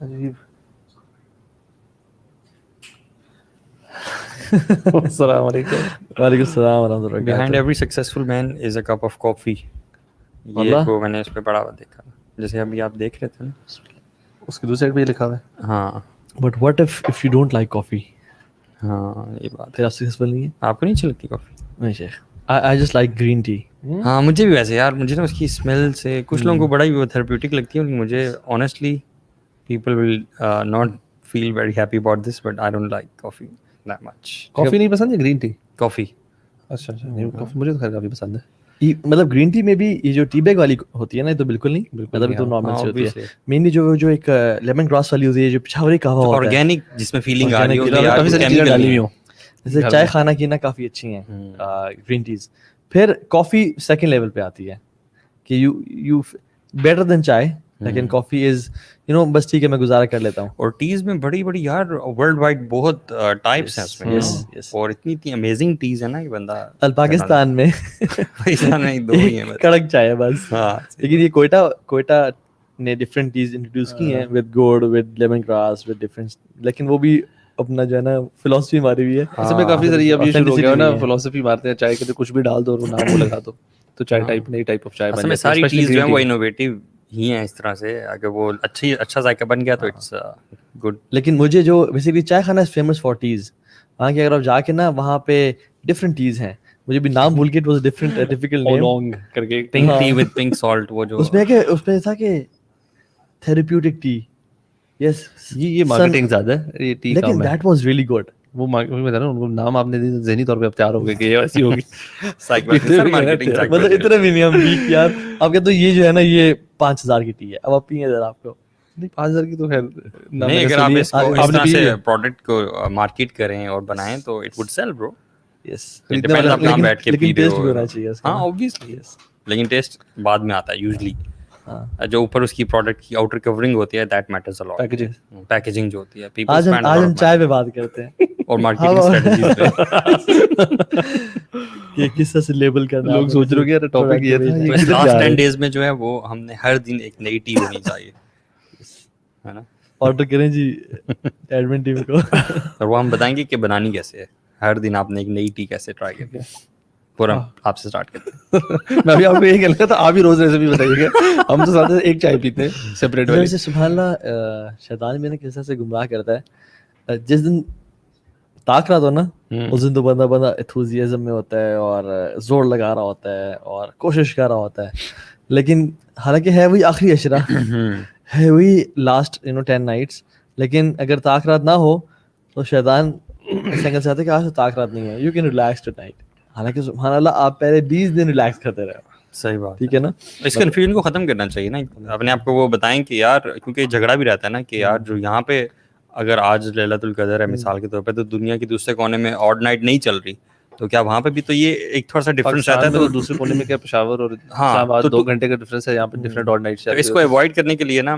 عجیب. السلام علیکم. وعلیکم السلام ورحمۃ اللہ وبرکاتہ. Behind every successful man is a cup of coffee. یہ کو میں نے اس پہ پڑھا ہوا دیکھا, جیسے ابھی آپ دیکھ رہے تھے نا, اس کی دوسری سائڈ پہ یہ لکھا ہوا ہے. ہاں but what if you don't like coffee, ہاں یہ بات پھر آپ سکسیسفل نہیں ہے. آپ کو نہیں اچھی لگتی کافی؟ نہیں شیخ, I just like green tea. ہاں مجھے بھی ویسے یار, مجھے نا اس کی اسمیل سے کچھ لوگوں کو بڑا ہی تھراپیوٹک لگتی ہے, مجھے honestly people will not feel very happy about this, but I don't like coffee that much. Coffee نہیں پسند ہے, گرین ٹی. کافی اچھا اچھا, کافی مجھے تو خیر کافی پسند ہے. مطلب گرین ٹی میں بھی یہ جو ٹی بیگ والی ہوتی ہے نا, یہ تو بالکل نہیں, مطلب تو نارمل سی ہوتی ہے. مینلی جو ایک لیمن گراس والی ہوتی ہے, جو پشاوری قہوہ ہوتا ہے آرگینک, جس میں فیلنگ آ رہی ہو کافی ساری چیزیں ڈالی ہوئی ہوں. جیسے چائے خانہ کی نا کافی اچھی ہیں گرین ٹیز. پھر کافی سیکنڈ لیول پہ آتی ہے کہ یو بیٹر دین چائے, لیکن کافی از بس ٹھیک ہے میں گزارا کر لیتا ہوں. اور ٹیز میں بڑی بڑی یار ورلڈ وائڈ بہت ٹائپس ہیں اس میں, اور اتنی امیزنگ ٹیز ہے نا کہ بندہ پاکستان میں دو ہی ہیں کڑک چائے بس. لیکن یہ کوئٹہ نے ڈفرینٹ ٹیز انٹروڈیوس کی ہیں ود گوڑ, with lemon grass, with different, لیکن وہ بھی اپنا جو ہے نا فلاسفی ماری ہوئی ہے. اس میں کافی ساری اب یہ شروع ہو گیا نا فلاسفی مارتے ہیں چائے کے, تو کچھ بھی ڈال دو اور نام وہ لگا دو تو چائے ٹائپ نئی ٹائپ آف چائے بن جاتی ہے. ساری ٹیز جو ہیں وہ انوویٹیو ہی ہیں اس طرح سے, اگر وہ اچھا ذائقہ بن گیا تو اٹس گڈ. لیکن مجھے جو بیسیکلی چائے خانہ از فیمس فار ٹیز, وہاں کے اگر آپ جا کے نا وہاں پہ ڈفرینٹ ٹیز ہیں, مجھے بھی نام بھول کے, اٹ واز ڈفرینٹ ڈیفیکلٹ نیم اولونگ کر کے, pink tea with pink salt, وہ جو اس میں تھا کہ تھراپیوٹک ٹی. یس, یہ مارکیٹنگ زیادہ ہے یہ ٹی کا, لیکن دیٹ واز ریئلی گڈ. وہ بتا رہا ہوں ان کو نام آپ نے ذہنی طور پہ اب تیار ہو گئے کہ یہ ایسی ہوگی. مطلب اتنا بھی نہیں ہم ویک یار. آپ کہتے یہ جو ہے نا یہ 5000 کی ٹی ہے, اب آپ پیئیں ذرا, آپ کو 5000 کی تو خیر نہیں, اگر آپ اس کو اس طرح سے پروڈکٹ کو مارکیٹ کریں اور بنائیں تو اٹ وڈ سیل برو. یس, ڈیپینڈ آپ کہاں بیٹھ کے پی رہے ٹیسٹ بھی ہونا چاہیے. ہاں اوبویسلی, لیکن ٹیسٹ بعد میں آتا ہے یوزلی. جو اوپر اس کی پروڈکٹ کی آؤٹر کورنگ ہوتی ہے that matters a lot. Packaging جو ہوتی ہے, آج ہم چائے پہ بات کرتے ہیں اور مارکیٹنگ اسٹریٹجیز پہ کہ کس طرح سے لیبل کرنا. لوگ سوچ رہے ہیں ٹاپک یہ تھا. لاسٹ 10 days میں جو ہے وہ ہم نے ہر دن ایک نئی ٹی ہونی چاہیے, ہے نا. آرڈر کریں جی ایڈمن ٹیم کو, اور وہ ہم بتائیں گے کہ بنانی کیسے ہے. ہر دن آپ نے ایک نئی ٹی کیسے ٹرائی کرنی ہے, پورا آپ سے اسٹارٹ کرتے ہیں. میں بھی آپ کو یہی کہنا تھا, آپ ہی روز ریسیپی بتائیے گا, ہم تو ساتھ ایک چائے پیتے ہیں سیپریٹ والی. سبحان اللہ, شیطان میں نے کس طرح سے گمراہ کرتا ہے. جس دن طاق رہا تو نا, اس دن تو بندہ ایتھوزیازم میں ہوتا ہے اور زور لگا رہا ہوتا ہے اور کوشش کر رہا ہوتا ہے, لیکن حالانکہ ہے وہی آخری اشرا, ہے وہی لاسٹ 10 nights, لیکن اگر طاق رات نہ ہو تو شیطان اس اینگل سے آتا ہے کہ آج تو طاق رات نہیں ہے, you can relax two night. حالانکہ سبحان اللہ آپ پہلے 20 دن ریلیکس کرتے رہے. صحیح بات, ٹھیک ہے نا. اس کنفیوژن کو ختم کرنا چاہیے نا اپنے آپ کو. وہ بتائیں کہ یار, کیونکہ جھگڑا بھی رہتا ہے نا کہ یار جو یہاں پہ اگر آج لیلۃ القدر ہے مثال کے طور پہ, تو دنیا کے دوسرے کونے میں آڈ نائٹ نہیں چل رہی, تو کیا وہاں پہ بھی تو یہ ایک تھوڑا سا ڈفرینس رہتا ہے. تو دوسرے کونے میں کیا پشاور اور اسلام آباد 2 گھنٹے کا ڈفرینس ہے, یہاں پہ ڈفرینٹ آڈ نائٹ. اس کو اوائڈ کرنے کے لیے نا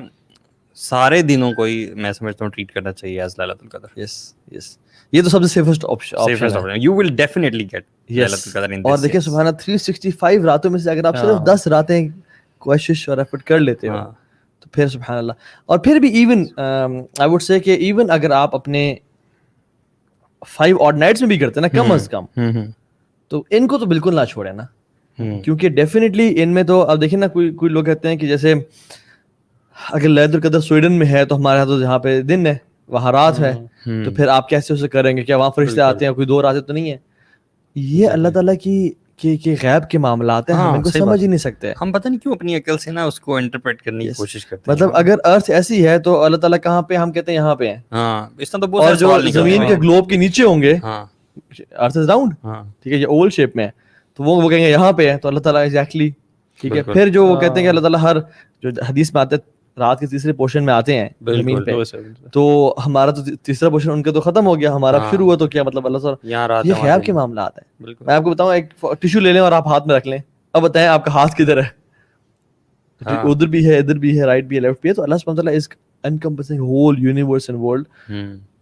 سارے دنوں کو ہی میں سمجھتا ہوں ٹریٹ کرنا چاہیے ایز لیلۃ القدر. یس, یہ تو سب سے سیفسٹ آپشن ہے. یو ول ڈیفینیٹلی گیٹ لیلۃ القدر ان دس. اور دیکھیں سبحان اللہ 365 راتوں میں سے اگر آپ صرف 10 راتیں کوشش اور ایفرٹ کر لیتے ہو تو پھر سبحان اللہ. اور پھر بھی ایون آئی وڈ سے کہ ایون اگر آپ اپنے 5 آڈ نائٹس میں بھی کرتے ہیں نا کم از کم, تو ان کو تو بالکل نہ چھوڑیں نا, کیونکہ ڈیفینیٹلی ان میں تو اب دیکھیں نا کوئی لوگ کہتے ہیں کہ جیسے اگر لیلۃ القدر سویڈن میں ہے تو ہمارے یہاں تو جہاں پہ دن ہے وہاں رات ہے, تو پھر آپ کیسے اسے کریں گے, کیا وہاں فرشتے آتے ہیں, کوئی 2 راتیں تو نہیں ہے. یہ اللہ تعالیٰ کی غیب کے معاملات ہیں, ہم ان کو سمجھ ہی نہیں سکتے. ہم پتہ نہیں کیوں اپنی عقل سے نا اس کو انٹرپریٹ کرنے کی کوشش کرتے ہیں. مطلب اگر ارتھ ایسی ہے تو اللہ تعالیٰ کہاں پہ, ہم کہتے ہیں یہاں پہ ہیں. ہاں, اس طرح تو بہت اور جو زمین کے گلوب کے نیچے ہوں گے, ارتھ از راؤنڈ, ٹھیک ہے, یہ اوول شیپ میں ہے, تو وہ کہیں گے یہاں پہ ہے, تو اللہ تعالیٰ ایگزیکٹلی ٹھیک ہے. پھر جو وہ کہتے ہیں کہ اللہ تعالیٰ ہر جو حدیث میں آتے ہیں رات کے تیسرے پورشن میں آتے ہیں زمین پہ, تو ہمارا تو تیسرا پورشن ان کا تو ختم ہو گیا, ہمارا شروع ہوا, تو کیا مطلب اللہ تعالیٰ یہ غیب کے معاملات ہیں. میں آپ کو بتاؤں, ایک ٹیشو لے لیں اور آپ ہاتھ میں رکھ لیں, اب بتائیں آپ کا ہاتھ کدھر ہے, ادھر بھی ہے, ادھر بھی ہے, رائٹ بھی ہے, لیفٹ بھی ہے, تو اللہ سبحانہ وتعالیٰ از encompassing whole universe and world.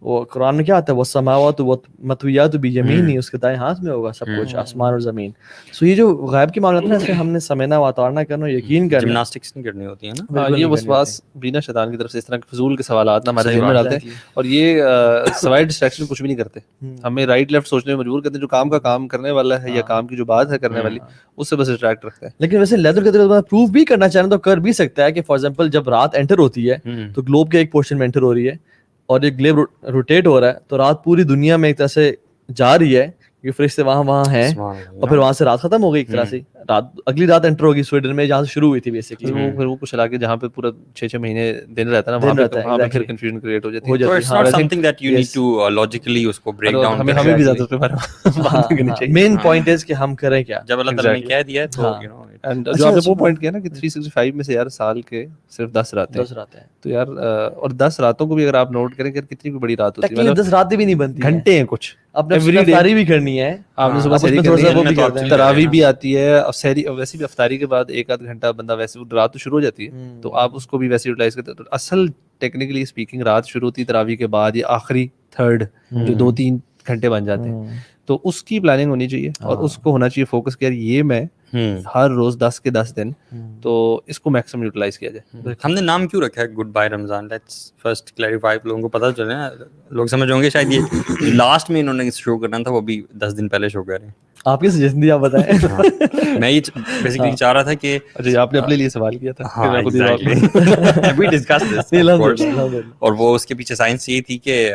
وہ قرآن میں کیا آتا ہے وہ سماوات و مطویات بیمین ہی, اس کے دائیں ہاتھ میں ہوگا سب کچھ, آسمان اور زمین. سو یہ جو غیب کی معاملات ہیں اس سے ہم نے سمجھنا و اتارنا کرنا, یقین کرنا, جمناسٹکس نہیں کرنی ہوتی ہے نا. یہ وسواس بھی نا شیطان کی طرف سے اس طرح کے فضول کے سوالات نا ہمارے ذہن میں ڈالتے ہیں, اور یہ سوائے ڈسٹریکشن کچھ بھی نہیں کرتے, ہمیں رائٹ لیفٹ سوچنے میں مجبور کرتے ہیں. جو کام کا کام کرنے والا ہے یا کام کی جو بات ہے کرنے والی, اس سے بس ڈسٹریکٹ رکھتے ہیں. لیکن ویسے لیدر کے طرف پروف بھی کرنا چاہیں تو کر بھی سکتا ہے کہ فار ایگزامپل جب رات انٹر ہوتی ہے تو گلوب کے ایک پورشن میں انٹر ہو رہی ہے اور ایک گلیب روٹیٹ ہو رہا ہے, تو رات پوری دنیا میں ایک طرح سے جا رہی ہے کیونکہ فرشتے وہاں ہیں, اور پھر وہاں سے رات ختم ہو گئی ایک طرح سے, رات اگلی رات انٹر ہوگی سویڈن میں جہاں سے شروع ہوئی تھی بیسکلی. پھر وہ کچھ علاقے جہاں پہ پورا 6 مہینے دن رہتا ہے نا, وہاں پہ پھر کنفیوژن کریٹ ہو جاتی ہے. It's not something that you need to logically اس کو بریک ڈاؤن. ہمیں بھی زیادہ اس پہ بات کرنی چاہیے. مین پوائنٹ از کہ ہم کریں کیا جب اللہ تعالیٰ نے کہہ دیا تو یو نو. اینڈ جو آپ نے وہ پوائنٹ کیا نا کہ 365 میں سے یار سال کے صرف 10 راتیں ہیں, تو یار اور 10 راتوں کو بھی اگر آپ نوٹ کریں کہ کتنی بڑی رات ہوتی ہے, 10 راتیں بھی نہیں بنتی, گھنٹے ہیں کچھ, اپنے افطاری بھی کرنی ہے, آپ نے صبح سحری کرنی ہے, تراویح بھی آتی ہے, اور سحری ویسے بھی افطاری کے بعد 1-8 گھنٹہ بندہ ویسے رات تو شروع ہو جاتی ہے, تو آپ اس کو بھی ویسے یوٹیلائز کرتے ہیں. تو اصل ٹیکنیکلی اسپیکنگ رات شروع ہوتی ہے تراویح کے بعد, یا آخری تھرڈ جو 2-3 گھنٹے بن جاتے ہیں, تو اس کی پلاننگ ہونی چاہیے اور اس کو ہونا چاہیے فوکس کہ یار یہ میں ہر روز 10 کے 10 دن, تو اس کو میکسیمم یوٹیلائز کیا جائے. ہم نے نام کیوں رکھا ہے good by Ramzan? Let's first clarify, لوگوں کو پتہ چلے نا, لوگ سمجھ ہوں گے شاید یہ لاسٹ میں انہوں نے شو کرنا تھا, وہ بھی 10 دن پہلے شو کر رہے ہیں. آپ کی سجیشن دی, آپ بتائیں. میں یہ بیسیکلی چاہ رہا تھا کہ آپ نے اپنے لیے سوال کیا تھا, اور وہ اس کے پیچھے سائنس یہ تھی کہ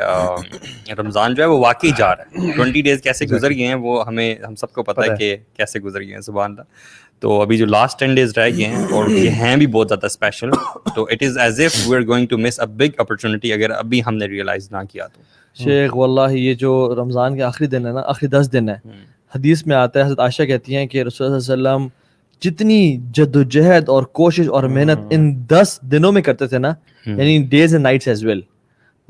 رمضان جو ہے وہ واقعی جا رہا ہے. 20 days کیسے گزر گئے ہیں وہ ہم سب کو پتہ ہے کہ کیسے گزر گئے ہیں, سبحان اللہ. تو ابھی جو لاسٹ 10 days رہ گئے ہیں, اور یہ ہیں بھی بہت زیادہ اسپیشل, تو it is as if we are going to miss a big opportunity اگر ابھی ہم نے ریئلائز نہ کیا تو. شیخ واللہ یہ جو رمضان کے آخری دن ہے نا, آخری 10 دن ہے, حدیث میں آتا ہے, حضرت عائشہ کہتی ہیں کہ رسول اللہ صلی اللہ علیہ وسلم جتنی جد و جہد اور کوشش اور محنت ان 10 دنوں میں کرتے تھے نا, یعنی days and nights as well,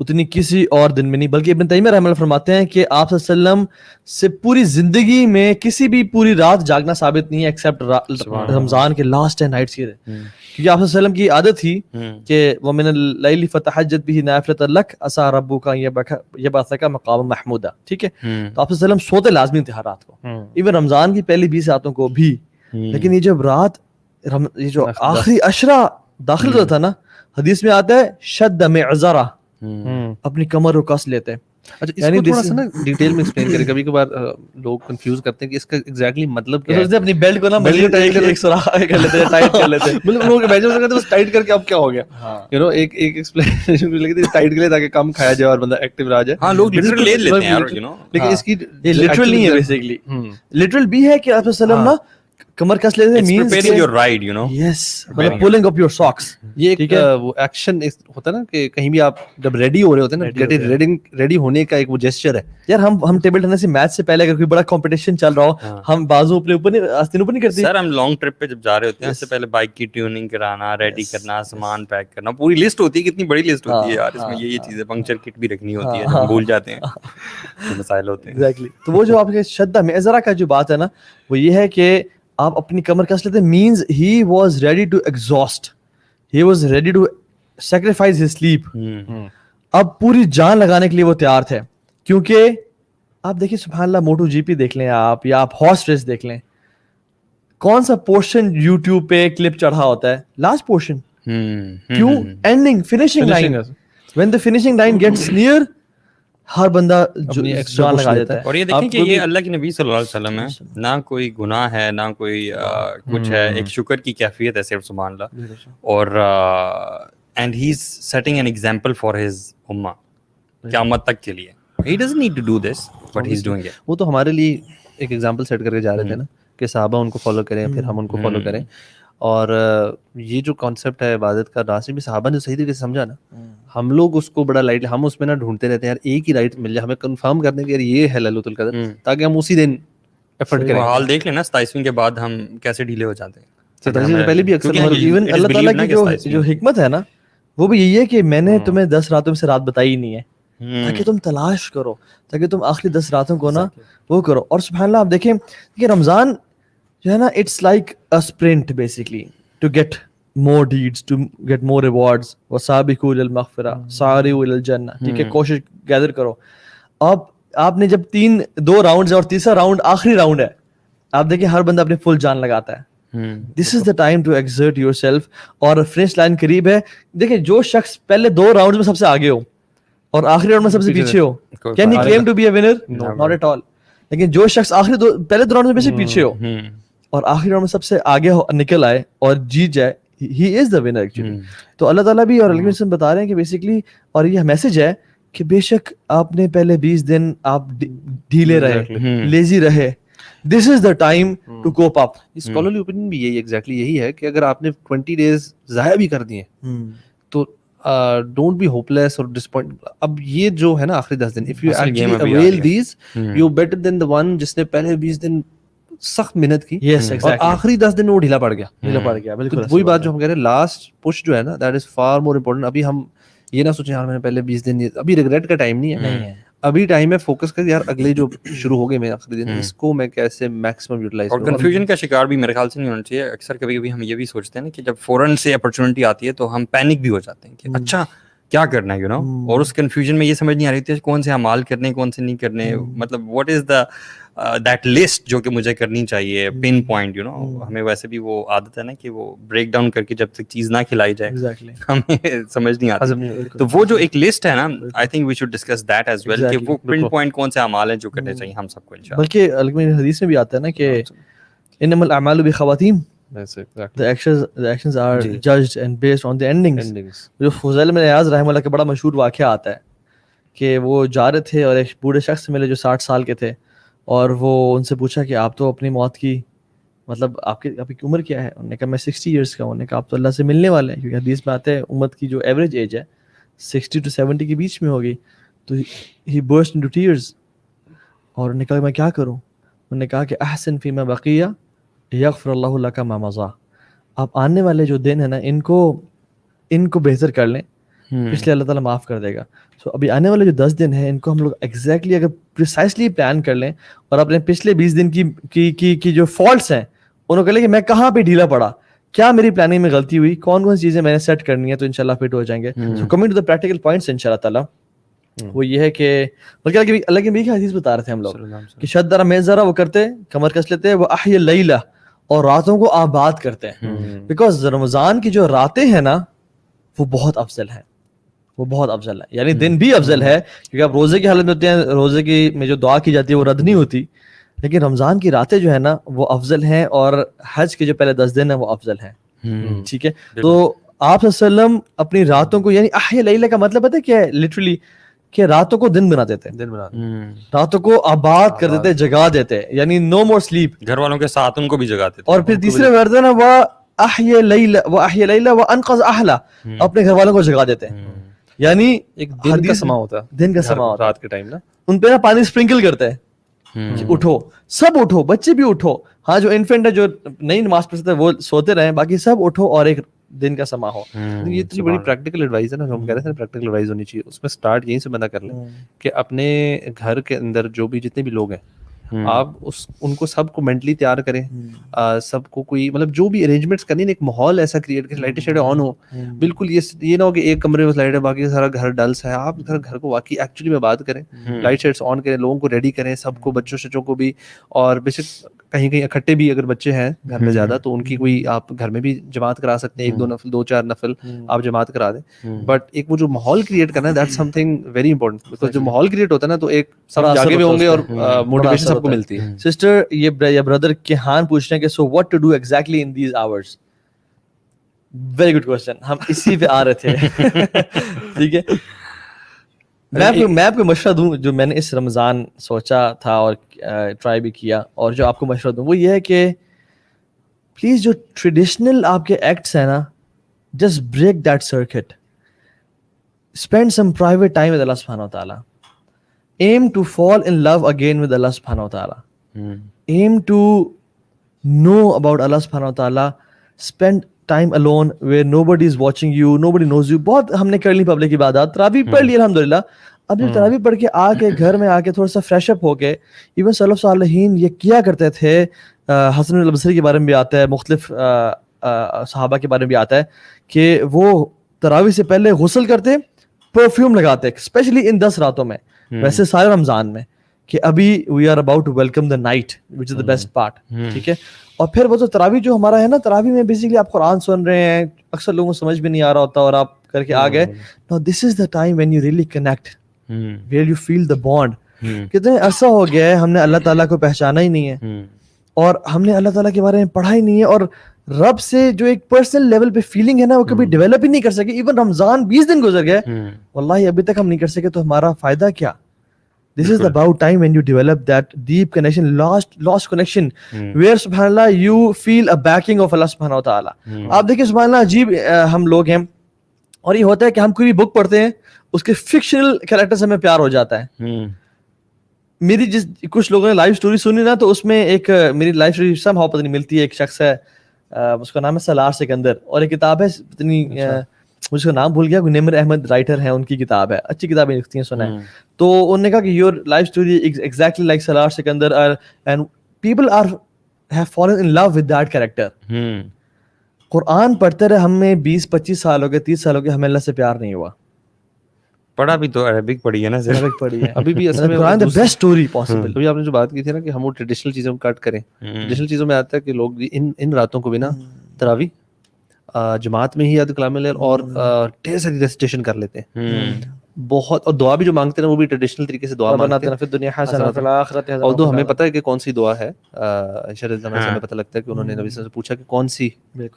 اتنی کسی اور دن میں نہیں. بلکہ ابن تیمیہ رحمہ اللہ فرماتے ہیں کہ آپ صلی اللہ علیہ وسلم سے پوری زندگی میں کسی بھی پوری رات جاگنا ثابت نہیں ہے ایکسیپٹ رمضان کے لاسٹ 10 نائٹس کے, کیونکہ آپ صلی اللہ علیہ وسلم کی عادت تھی کہ وَمِنَ اللَّيْلِ فَتَحَجَّتْ بِهِ نَافِلَةً لَكَ عَسَىٰ رَبُّكَ أَن يَبْعَثَكَ مَقَامًا مَحْمُودًا. ٹھیک ہے, تو آپ صلی اللہ علیہ وسلم سوتے لازمی تھے ہر رات کو, ایون رمضان کی پہلی 20 راتوں کو بھی. لیکن یہ جب رات یہ جو آخری عشرہ داخل ہوتا تھا نا, حدیث میں آتا ہے شد معذرہ, اپنی کمر کو کس لیتے. اچھا, اس کو تھوڑا سا نا ڈیٹیل میں ایکسپلین کریں. کبھی کبھار لوگ کنفیوز کرتے ہیں کہ اس کا ایگزیکٹلی مطلب کیا ہے. اپنی بیلٹ کو نا ایک سوراخ کر لیتے ہیں, ٹائٹ کر لیتے ہیں. مطلب لوگ امیجن کرتے ہیں بس ٹائٹ کر کے اب کیا ہو گیا, یو نو ایک ایکسپلینیشن بھی لگتی ہے ٹائٹ کے لیے تاکہ کم کھایا جائے اور بندہ ایکٹیو رہ جائے. ہاں, لوگ لٹرل لے لیتے ہیں یار, یو نو, لیکن اس کی یہ لٹرل نہیں ہے. بیسیکلی لٹرل بھی ہے کہ آپ صلی اللہ علیہ وسلم نا کمر کس لیتے ہیں, means preparing your ride, you know. Yes, مطلب pulling up your socks. یہ ایک وہ ایکشن ہوتا ہے نا کہ کہیں بھی آپ جب ریڈی ہو رہے ہوتے ہیں نا, ریڈی ہونے کا ایک وہ جیسچر ہے. یار ہم ٹیبل ٹینس سے میچ سے پہلے اگر کوئی بڑا کمپٹیشن چل رہا ہو, ہم بازو اپنے اوپر نہیں, آستین اوپر نہیں کرتے. سر ہم لانگ ٹرپ پہ جب جا رہے ہوتے ہیں اس سے پہلے بائک کی ٹیوننگ کرانا, ریڈی کرنا, سامان پیک کرنا, پوری لسٹ ہوتی ہے. کتنی بڑی لسٹ ہوتی ہے یار, اس میں یہ چیزیں, پنکچر کٹ بھی رکھنی ہوتی ہے, ہم بھول جاتے ہیں, مسائل ہوتے ہیں. ایگزیکٹلی. تو وہ جو آپ کے شدہ معذرہ کا جو بات ہے نا, وہ یہ ہے کہ آپ اپنی کمر کس لیتے ہیں, means he was ready to exhaust, he was ready to sacrifice his sleep. اب پوری جان لگانے کے لیے وہ تیار تھے, کیونکہ آپ دیکھیں سبحان اللہ, موٹو جی پی دیکھ لیں آپ, یا آپ ہارس ریس دیکھ لیں, کون سا پورشن یوٹیوب پہ کلپ چڑھا ہوتا ہے, لاسٹ پورشن. کیوں؟ Ending, finishing line. when the finishing line gets near, ہر بندہ جان لگا دیتا ہے. اور یہ دیکھیں کہ یہ اللہ کے نبی صلی اللہ علیہ وسلم ہے, نہ کوئی گناہ ہے, نہ کوئی کچھ ہے, ایک شکر کی کیفیت ہے صرف, سبحان اللہ. اور and he is setting an example for his امہ قیامت تک کے لیے. He doesn't need to do this but he is doing it. وہ تو ہمارے لیے ایک ایگزامپل سیٹ کر کے جا رہے تھے نا کہ صحابہ ان کو فالو کریں, پھر ہم ان کو فالو کریں. اور یہ جو کانسیپٹ ہے عبادت کا, راستے میں صحابہ نے صحیح طریقے سے سمجھا نا, ہم لوگ اس کو بڑا لائٹ, ہم اس میں نا ڈھونڈتے رہتے ہیں یار ایک ہی رائٹ مل جائے, ہمیں کنفرم کرنے کہ یار یہ ہے لیلۃ القدر, تاکہ ہم اسی دن ایفرٹ کریں. حال دیکھ لینا 27ویں کے بعد ہم کیسے ڈھیلے ہو جاتے ہیں. 27 سے پہلے بھی اکثر ایون اللہ تعالیٰ کی جو حکمت ہے نا, وہ بھی یہی ہے کہ میں نے تمہیں 10 راتوں میں سے رات بتائی ہی نہیں ہے, تاکہ تم تلاش کرو, تاکہ تم آخری 10 راتوں کو نا وہ کرو. اور سبحان اللہ آپ دیکھیں کہ رمضان جو ہے نا, it's like a sprint basically to get more deeds, to get more rewards. وَسَابِقُوا إِلَى الْمَغْفِرَةِ سَارِعُوا إِلَى الْجَنَّةِ. ٹھیک ہے, کوشش گیدر کرو. اب آپ نے جب 2 راؤنڈز اور تیسرا راؤنڈ آخری راؤنڈ ہے, آپ دیکھیں ہر بندہ اپنی فل جان لگاتا ہے. This is the time to exert yourself. اور فنش لائن قریب ہے. دیکھیں جو شخص پہلے 2 راؤنڈ میں سب سے آگے ہو اور آخری راؤنڈ میں سب سے پیچھے ہو, can he claim to be a winner? Not at all. لیکن جو شخص پہلے 2 راؤنڈ میں سے پیچھے ہو اور آخری راؤنڈ میں سب سے آگے نکل آئے اور جیت جائے, ہی از دا ونر ایکچولی. تو اللہ تعالیٰ بھی اور اللہ کے بتا رہے ہیں کہ بیسکلی, اور یہ میسج ہے کہ بے شک آپ نے پہلے 20 دن آپ ڈھیلے رہے, لیزی رہے, this is the time to cope up. Scholarly opinion بھی یہی ایگزیکٹلی یہی ہے کہ اگر آپ نے 20 days ضائع بھی کر دیے تو ڈونٹ بی ہوپ لیس اور ڈسپوائنٹ. اب یہ جو ہے نا آخری 10 دن, if you actually avail these you better than the one جس نے پہلے 20 دن سخت محنت کی اور آخری 10 دن میں وہ ڈھیلا پڑ گیا. بالکل وہی بات جو ہم کہہ رہے ہیں, لاسٹ پش جو ہے نا that is for more important. ابھی ہم یہ نہ سوچیں یار میں نے پہلے 20 دن, ابھی ریگریٹ کا ٹائم نہیں ہے, ابھی ٹائم ہے فوکس کر یار اگلے جو شروع ہو گئے میں آخری دن اس کو میں کیسے میکسیمم یوٹیلائز کروں. اور کنفیوژن کا شکار بھی میرے خیال سے نہیں ہونا چاہیے. اکثر کبھی کبھی ہم یہ بھی سوچتے ہیں نا کہ جب فوراً سے اپرچونٹی آتی ہے تو ہم پینک بھی ہو جاتے ہیں کہ اچھا کیا کرنا ہے, اور اس کنفیوژن میں یہ سمجھ نہیں آ رہی تھی کون سے اعمال کرنے کون سے نہیں کرنے, مطلب what is the that list جو کہ مجھے کرنی چاہیے پن پوائنٹ. ہمیں ویسے بھی وہ عادت ہے نا کہ وہ بریک ڈاؤن کر کے جب تک چیز نہ کھلائی جائے ہمیں سمجھ نہیں آتی. تو وہ جو ایک لسٹ ہے نا, I think we should discuss that as well کہ وہ پن پوائنٹ کون سے اعمال ہیں جو کرنے چاہیے ہم سب کو انشاءاللہ. بلکہ حدیث میں بھی آتا ہے نا کہ انما الاعمال بالخواتیم, the actions are judged and based on the endings. جو فضیل بن عیاض رحمہ اللہ کا بڑا مشہور واقعہ آتا ہے کہ وہ جا رہے تھے اور ایک بوڑھے شخص سے ملے جو 60 سال کے تھے, اور وہ ان سے پوچھا کہ آپ تو اپنی موت کی مطلب آپ کی عمر کیا ہے؟ انہوں نے کہا میں 60 years کا ہوں. انہوں نے کہا آپ تو اللہ سے ملنے والے ہیں, کیونکہ حدیث میں آتے ہیں امت کی جو ایوریج ایج ہے 60 to 70 کے بیچ میں ہوگی. تو he burst into tears اور انہوں نے کہا میں کیا کروں؟ انہوں نے کہا کہ احسن فیما بقیہ یغفر اللہ لک ما مضی. آپ آنے والے جو دن ہیں نا ان کو بہتر کر لیں, پچھلے اللہ تعالیٰ معاف کر دے گا. سو ابھی آنے والے جو 10 دن ہیں ان کو ہم لوگ ایگزیکٹلی اگر پریسائسلی پلان کر لیں اور اپنے پچھلے 20 دن کی جو فالٹس ہیں انہوں کو لیں کہ میں کہاں پہ ڈھیلا پڑا, کیا میری پلاننگ میں غلطی ہوئی, کون کون سی چیزیں میں نے سیٹ کرنی ہے, تو انشاءاللہ فٹ ہو جائیں گے. So coming to the practical points انشاءاللہ تعالیٰ, وہ یہ ہے کہ بلکہ اللہ کے نبی کی حدیث بتا رہے تھے ہم لوگ کہ شدر میزرا وہ کرتے کمر کس لیتے, وہ احی اللیلہ اور راتوں کو آباد کرتے ہیں. بیکاز رمضان کی جو راتیں ہیں نا وہ بہت افضل ہیں, وہ بہت افضل ہے. یعنی دن بھی افضل ہے کیونکہ آپ روزے کی حالت میں ہوتے ہیں, روزے کی میں جو دعا کی جاتی ہے وہ رد نہیں ہوتی, لیکن رمضان کی راتیں جو ہے نا وہ افضل ہیں, اور حج کے جو پہلے 10 دن ہیں وہ افضل ہیں. ٹھیک ہے, تو آپ صلی اللہ علیہ وسلم اپنی راتوں کو, یعنی احیا لیلہ کا مطلب پتہ ہے کیا ہے لٹرلی, کہ راتوں کو دن بنا دیتے, راتوں کو آباد کر دیتے, جگا دیتے, یعنی نو مور سلیپ, گھر والوں کے ساتھ ان کو بھی جگاتے تھے. اور پھر تیسرے ورژن ہے وہ احیا لیلہ وانقذ اہلہ, اپنے گھر والوں کو جگا دیتے ہیں. یعنی ایک دن کا سما ہوتا ہے, دن کا سما ہوتا ہے رات کے ٹائم نا, ان پہ نا پانی اسپرنکل کرتے ہیں, اٹھو سب اٹھو, بچے بھی اٹھو, ہاں جو انفینٹ ہے جو نئی نماز پڑھتے ہیں وہ سوتے رہیں, باقی سب اٹھو اور ایک دن کا سما ہو. یہ اتنی بڑی پریکٹیکل ایڈوائز ہے نا, ہم کہہ رہے تھے پریکٹیکل ایڈوائز ہونی چاہیے. اس میں اسٹارٹ یہیں سے بندہ کر لیں کہ اپنے گھر کے اندر جو بھی جتنے بھی لوگ ہیں آپ ان کو سب کو مینٹلی تیار کریں, سب کو کوئی مطلب جو بھی ارینجمنٹس کرنی, ایک ماحول ایسا کریٹ کریں, لائٹیں شیڈیں آن ہو, بالکل یہ نہ ہو کہ ایک کمرے میں لائٹ ہے باقی سارا گھر ڈلس ہے. آپ گھر کو واقعی ایکچولی میں بات کریں, لائٹ شیڈس آن کریں, لوگوں کو ریڈی کریں, سب کو بچوں شچوں کو بھی, اور بے شک کہیں کہیں اکٹھے بھی اگر بچے ہیں گھر میں زیادہ تو ان کی کوئی آپ گھر میں بھی جماعت کرا سکتے ہیں, 1-2 نفل 2-4 نفل آپ جماعت کرا دیں. بٹ ایک وہ جو ماحول کریٹ کرنا ہے that some thing very important, because جو ماحول کریٹ ہوتا ہے نا تو ایک سب جاگے بھی ہوں گے اور موٹیویشن سب کو ملتی ہے. سسٹر یہ بردر کیحان پوچھ رہے ہیں کہ so what to do exactly in these hours. Very good question, ہم اسی پہ آ رہے تھے. ٹھیک ہے, میں آپ کو مشورہ دوں جو میں نے اس رمضان سوچا تھا اور ٹرائی بھی کیا, اور جو آپ کو مشورہ دوں وہ یہ ہے کہ پلیز جو ٹریڈیشنل آپ کے ایکٹس ہیں نا, just break that circuit, spend some private time with اللہ سبحانہ و تعالیٰ, aim to fall in love again with Allah subhanahu wa ta'ala, aim to know about Allah subhanahu wa ta'ala, spend time alone where nobody is watching you, nobody knows you. بہت ہم نے کر لی public عبادات, تراویح پڑھ لی الحمدللہ. اب جب تراویح پڑھ کے آ کے گھر میں آ کے تھوڑا سا فریش اپ ہو کے, ایون سلف صالحین یہ کیا کرتے تھے, حسن البصری کے بارے میں بھی آتا ہے, مختلف صحابہ کے بارے میں بھی آتا ہے کہ وہ تراویح سے پہلے غسل کرتے, پرفیوم لگاتے, اسپیشلی ان 10 راتوں میں, ویسے سارے رمضان میں, کہ ابھی we are about to welcome the night which is the best part, ٹھیک ہے. اور پھر وہ تو تراویح جو ہمارا ہے نا, تراویح میں بیسیکلی آپ قرآن سن رہے ہیں, اکثر لوگوں کو سمجھ بھی نہیں آ رہا ہوتا اور آپ کر کے آ گئے. No this is the time when you really connect, where you feel the bond. کتنے عرصہ ہو گیا ہے ہم نے اللہ تعالیٰ کو پہچانا ہی نہیں ہے, اور ہم نے اللہ تعالیٰ کے بارے میں پڑھا ہی نہیں ہے, اور رب سے جو ایک پرسنل لیول پہ فیلنگ ہے نا وہ کبھی ڈیولپ ہی نہیں کر سکے. ایون رمضان 20 دن گزر گئے, واللہ ابھی تک ہم نہیں کر سکے, تو ہمارا فائدہ کیا؟ This is about time when you develop that deep connection, lost connection, where subhanallah you feel a backing of Allah subhanahu wa ta'ala. آپ دیکھیں سبحان اللہ عجیب ہم لوگ ہیں, اور یہ ہوتا ہے کہ ہم کوئی بھی بک پڑھتے ہیں اس کے فکشنل کریکٹر سے ہمیں پیار ہو جاتا ہے. میری کچھ لوگوں نے لائف سٹوری سنی نا, تو اس میں ایک میری لائف سٹوری سم ہاؤ پتہ نہیں ملتی ہے. ایک شخص ہے, اس کا نام ہے سالار سکندر, اور ایک کتاب ہے پتہ نہیں مجھ کا نام بھول گیا, کوئی نمر احمد رائٹر ہیں, ان کی کتاب ہے, اچھی کتابیں لکھتی ہیں, سنا ہے. تو انہوں نے کہا کہ your life story exactly like Salar Sikandar, and people have fallen in love with that character. قرآن پڑھتے رہے ہمیں 20-25 سال ہو گئے, 30 سال ہو گئے, ہمیں اللہ سے پیار نہیں ہوا. پڑھا بھی تو عربک پڑھی ہے نا, عربک پڑھی ہے ابھی بھی اصل میں قرآن دی بیسٹ اسٹوری پاسبل. ابھی آپ نے جو بات کی تھی نا کہ ہم وہ ٹریڈیشنل چیزوں کو کٹ کریں, ٹریڈیشنل چیزوں میں آتا ہے کہ لوگ ان راتوں کو بھی نا تراویح جماعت میں ہی یاد کلام لیل اور ڈھیر ساری ریسیٹیشن کر لیتے ہیں بہت, اور دعا بھی جو مانگتے ہیں وہ بھی ٹریڈیشنل طریقے سے دعا مانگتے ہیں. دنیا حسنہ فی الآخرۃ حسنہ, اور ہمیں پتہ ہے کہ کون سی دعا ہے. شرح زمان سے ہمیں پتہ لگتا ہے کہ انہوں نے نبی صلی اللہ علیہ وسلم سے پوچھا کہ کون سی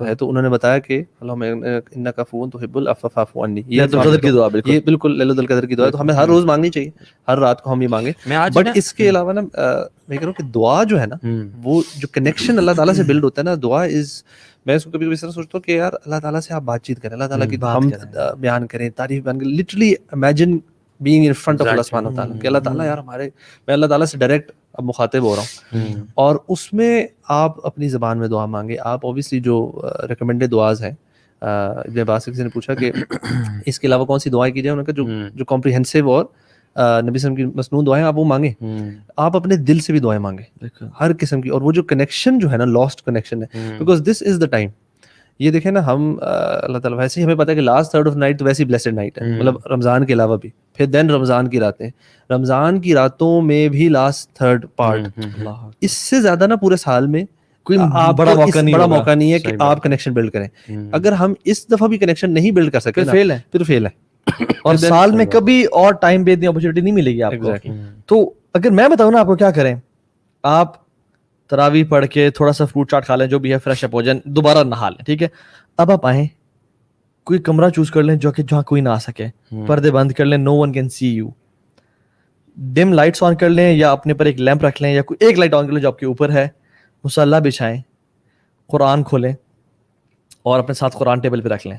ہے, تو انہوں نے بتایا کہ اللہم انک عفو تحب العفو فاعف عنی. یہ بالکل لیلۃ القدر کی دعا ہے, تو ہمیں ہر روز مانگنی چاہیے, ہر رات کو ہم یہ مانگیں. بٹ اس کے علاوہ نا میں کہہ رہا ہوں کہ دعا جو ہے نا, وہ جو کنیکشن اللہ تعالیٰ سے بلڈ ہوتا ہے نا, دعا از, میں اس کو کبھی کبھی اس طرح سوچتا ہوں کہ یار اللہ تعالیٰ سے آپ بات چیت کریں, اللہ تعالیٰ کی حمد بیان کریں, تعریف بیان کریں. Literally imagine being in front of Allah subhanahu wa ta'ala, کہ اللہ تعالیٰ یار ہمارے, میں اللہ تعالیٰ سے ڈائریکٹ اب مخاطب ہو رہا ہوں, اور اس میں آپ اپنی زبان میں دعا مانگے. آپ اوبیسلی جو ریکمینڈیڈ دعاز ہیں, ابن عباس سے نے پوچھا کہ اس کے علاوہ کون سی دعائیں کی جائیں, انہوں نے کہا جو کمپریہنسو اور نبی صلی اللہ علیہ وسلم کی مسنون دعائیں آپ وہ مانگیں. آپ اپنے دل سے بھی دعائیں مانگیں ہر قسم کی, اور وہ جو کنیکشن جو ہے نا, لاسٹ کنیکشن ہے, because this is the time. یہ دیکھیں نا, ہم اللہ تعالیٰ ویسے ہی ہمیں پتہ ہے کہ لاسٹ تھرڈ آف نائٹ تو ویسی بلیسڈ نائٹ ہے, مطلب رمضان کے علاوہ بھی, پھر دین رمضان کی راتیں, رمضان کی راتوں میں بھی لاسٹ تھرڈ پارٹ, اس سے زیادہ نا پورے سال میں کوئی بڑا موقع نہیں ہے کہ آپ کنیکشن بلڈ کریں. اگر ہم اس دفعہ بھی کنیکشن نہیں بلڈ کر سکے پھر فیل ہے, اور سال میں کبھی اور ٹائم پہ اتنی اپرچونیٹی نہیں ملے گی آپ کو. تو اگر میں بتاؤں نا آپ کو کیا کریں, آپ تراویح پڑھ کے تھوڑا سا فروٹ چاٹ کھا لیں, جو بھی ہے, فریش اپ ہو جائیں, دوبارہ نہا لیں, ٹھیک ہے. اب آپ آئیں, کوئی کمرہ چوز کر لیں جو کہ جہاں کوئی نہ آ سکے, پردے بند کر لیں, no one can see you, dim lights on کر لیں, یا اپنے پر ایک لیمپ رکھ لیں, یا کوئی ایک لائٹ آن کر لیں جو آپ کے اوپر ہے, مصلی بچھائیں, قرآن کھولیں, اور اپنے ساتھ قرآن ٹیبل پہ رکھ لیں,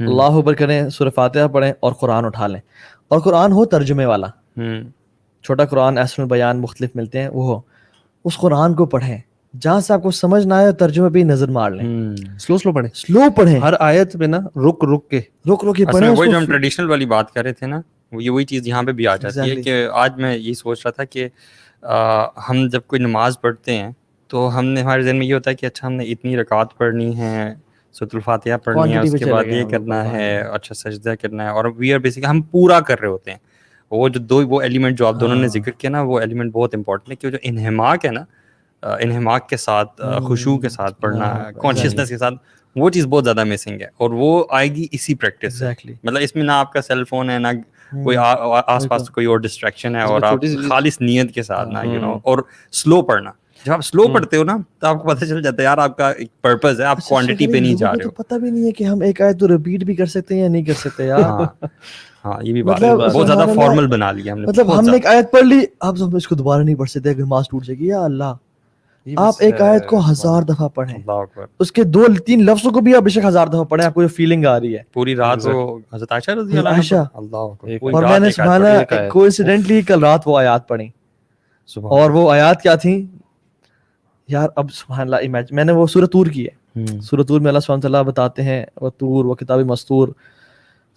اللہ اکبر کریں, سورہ فاتحہ پڑھیں, اور قرآن اٹھا لیں. اور قرآن ہو ترجمے والا, چھوٹا قرآن, احسن البیان, مختلف ملتے ہیں, وہ ہو, اس قرآن کو پڑھیں, جہاں سے آپ کو سمجھ نہ آئے ترجمے پہ نظر مار لیں, سلو پڑھیں, ہر آیت پہ نا رک کے پڑھیں. وہی جو ہم ٹریڈیشنل والی بات کر رہے تھے نا, یہ وہی چیز یہاں پہ بھی آ جاتی ہے. کہ آج میں یہ سوچ رہا تھا کہ ہم جب کوئی نماز پڑھتے ہیں تو ہمارے ذہن میں یہ ہوتا ہے کہ اچھا ہم نے اتنی رکعت پڑھنی ہے, سورۃ الفاتحہ پڑھنی ہے, اس کے بعد یہ کرنا ہے, اچھا سجدہ کرنا ہے, اور وی آر بیسکلی ہم پورا کر رہے ہوتے ہیں. وہ جو وہ ایلیمنٹ جو آپ دونوں نے ذکر کیا نا, وہ ایلیمنٹ بہت امپورٹنٹ ہے, کہ جو انہماک ہے نا, انہماک کے ساتھ, خشوع کے ساتھ پڑھنا, کانشیسنس کے ساتھ, وہ چیز بہت زیادہ مسنگ ہے, اور وہ آئے گی اسی پریکٹس سے. مطلب اس میں نہ آپ کا سیل فون ہے, نہ کوئی آس پاس کوئی اور ڈسٹریکشن ہے, اور آپ خالص نیت کے ساتھ نا, یو نو, اور سلو پڑھنا. جب آپ سلو پڑھتے ہو نا تو آپ کو پتہ چل جاتا ہے یار آپ کا ایک پرپز ہے, آپ کوانٹٹی پہ نہیں جا رہے ہو. پتہ بھی نہیں ہے کہ ہم ایک آیت تو ریپیٹ بھی کر سکتے ہیں یا نہیں کر سکتے یار. ہاں یہ بھی بات ہے, بہت زیادہ فارمل بنا لیا ہم نے. مطلب ہم نے ایک آیت پڑھ لی, اب ہم اس کو دوبارہ نہیں پڑھ سکتے, اگر نماز ٹوٹ جائے گی. یا اللہ, آپ ایک آیت کو 1000 دفعہ پڑھیں, اس کے 2-3 لفظوں کو بھی آپ بے شک 1000 دفعہ پڑھیں, آپ کو جو فیلنگ آ رہی ہے پوری رات. وہ حضرت عائشہ رضی اللہ عنہا, اور میں نے سبحان اللہ کوئنسیڈنٹلی کل رات وہ آیات پڑھی, اور وہ آیات کیا تھیں یار. اب سبحان اللہ امیجن, میں نے وہ سورۃ طور کی ہے, سورۃ طور میں اللہ سبحانہ تعالیٰ بتاتے ہیں, وہ طور وہ کتاب مستور,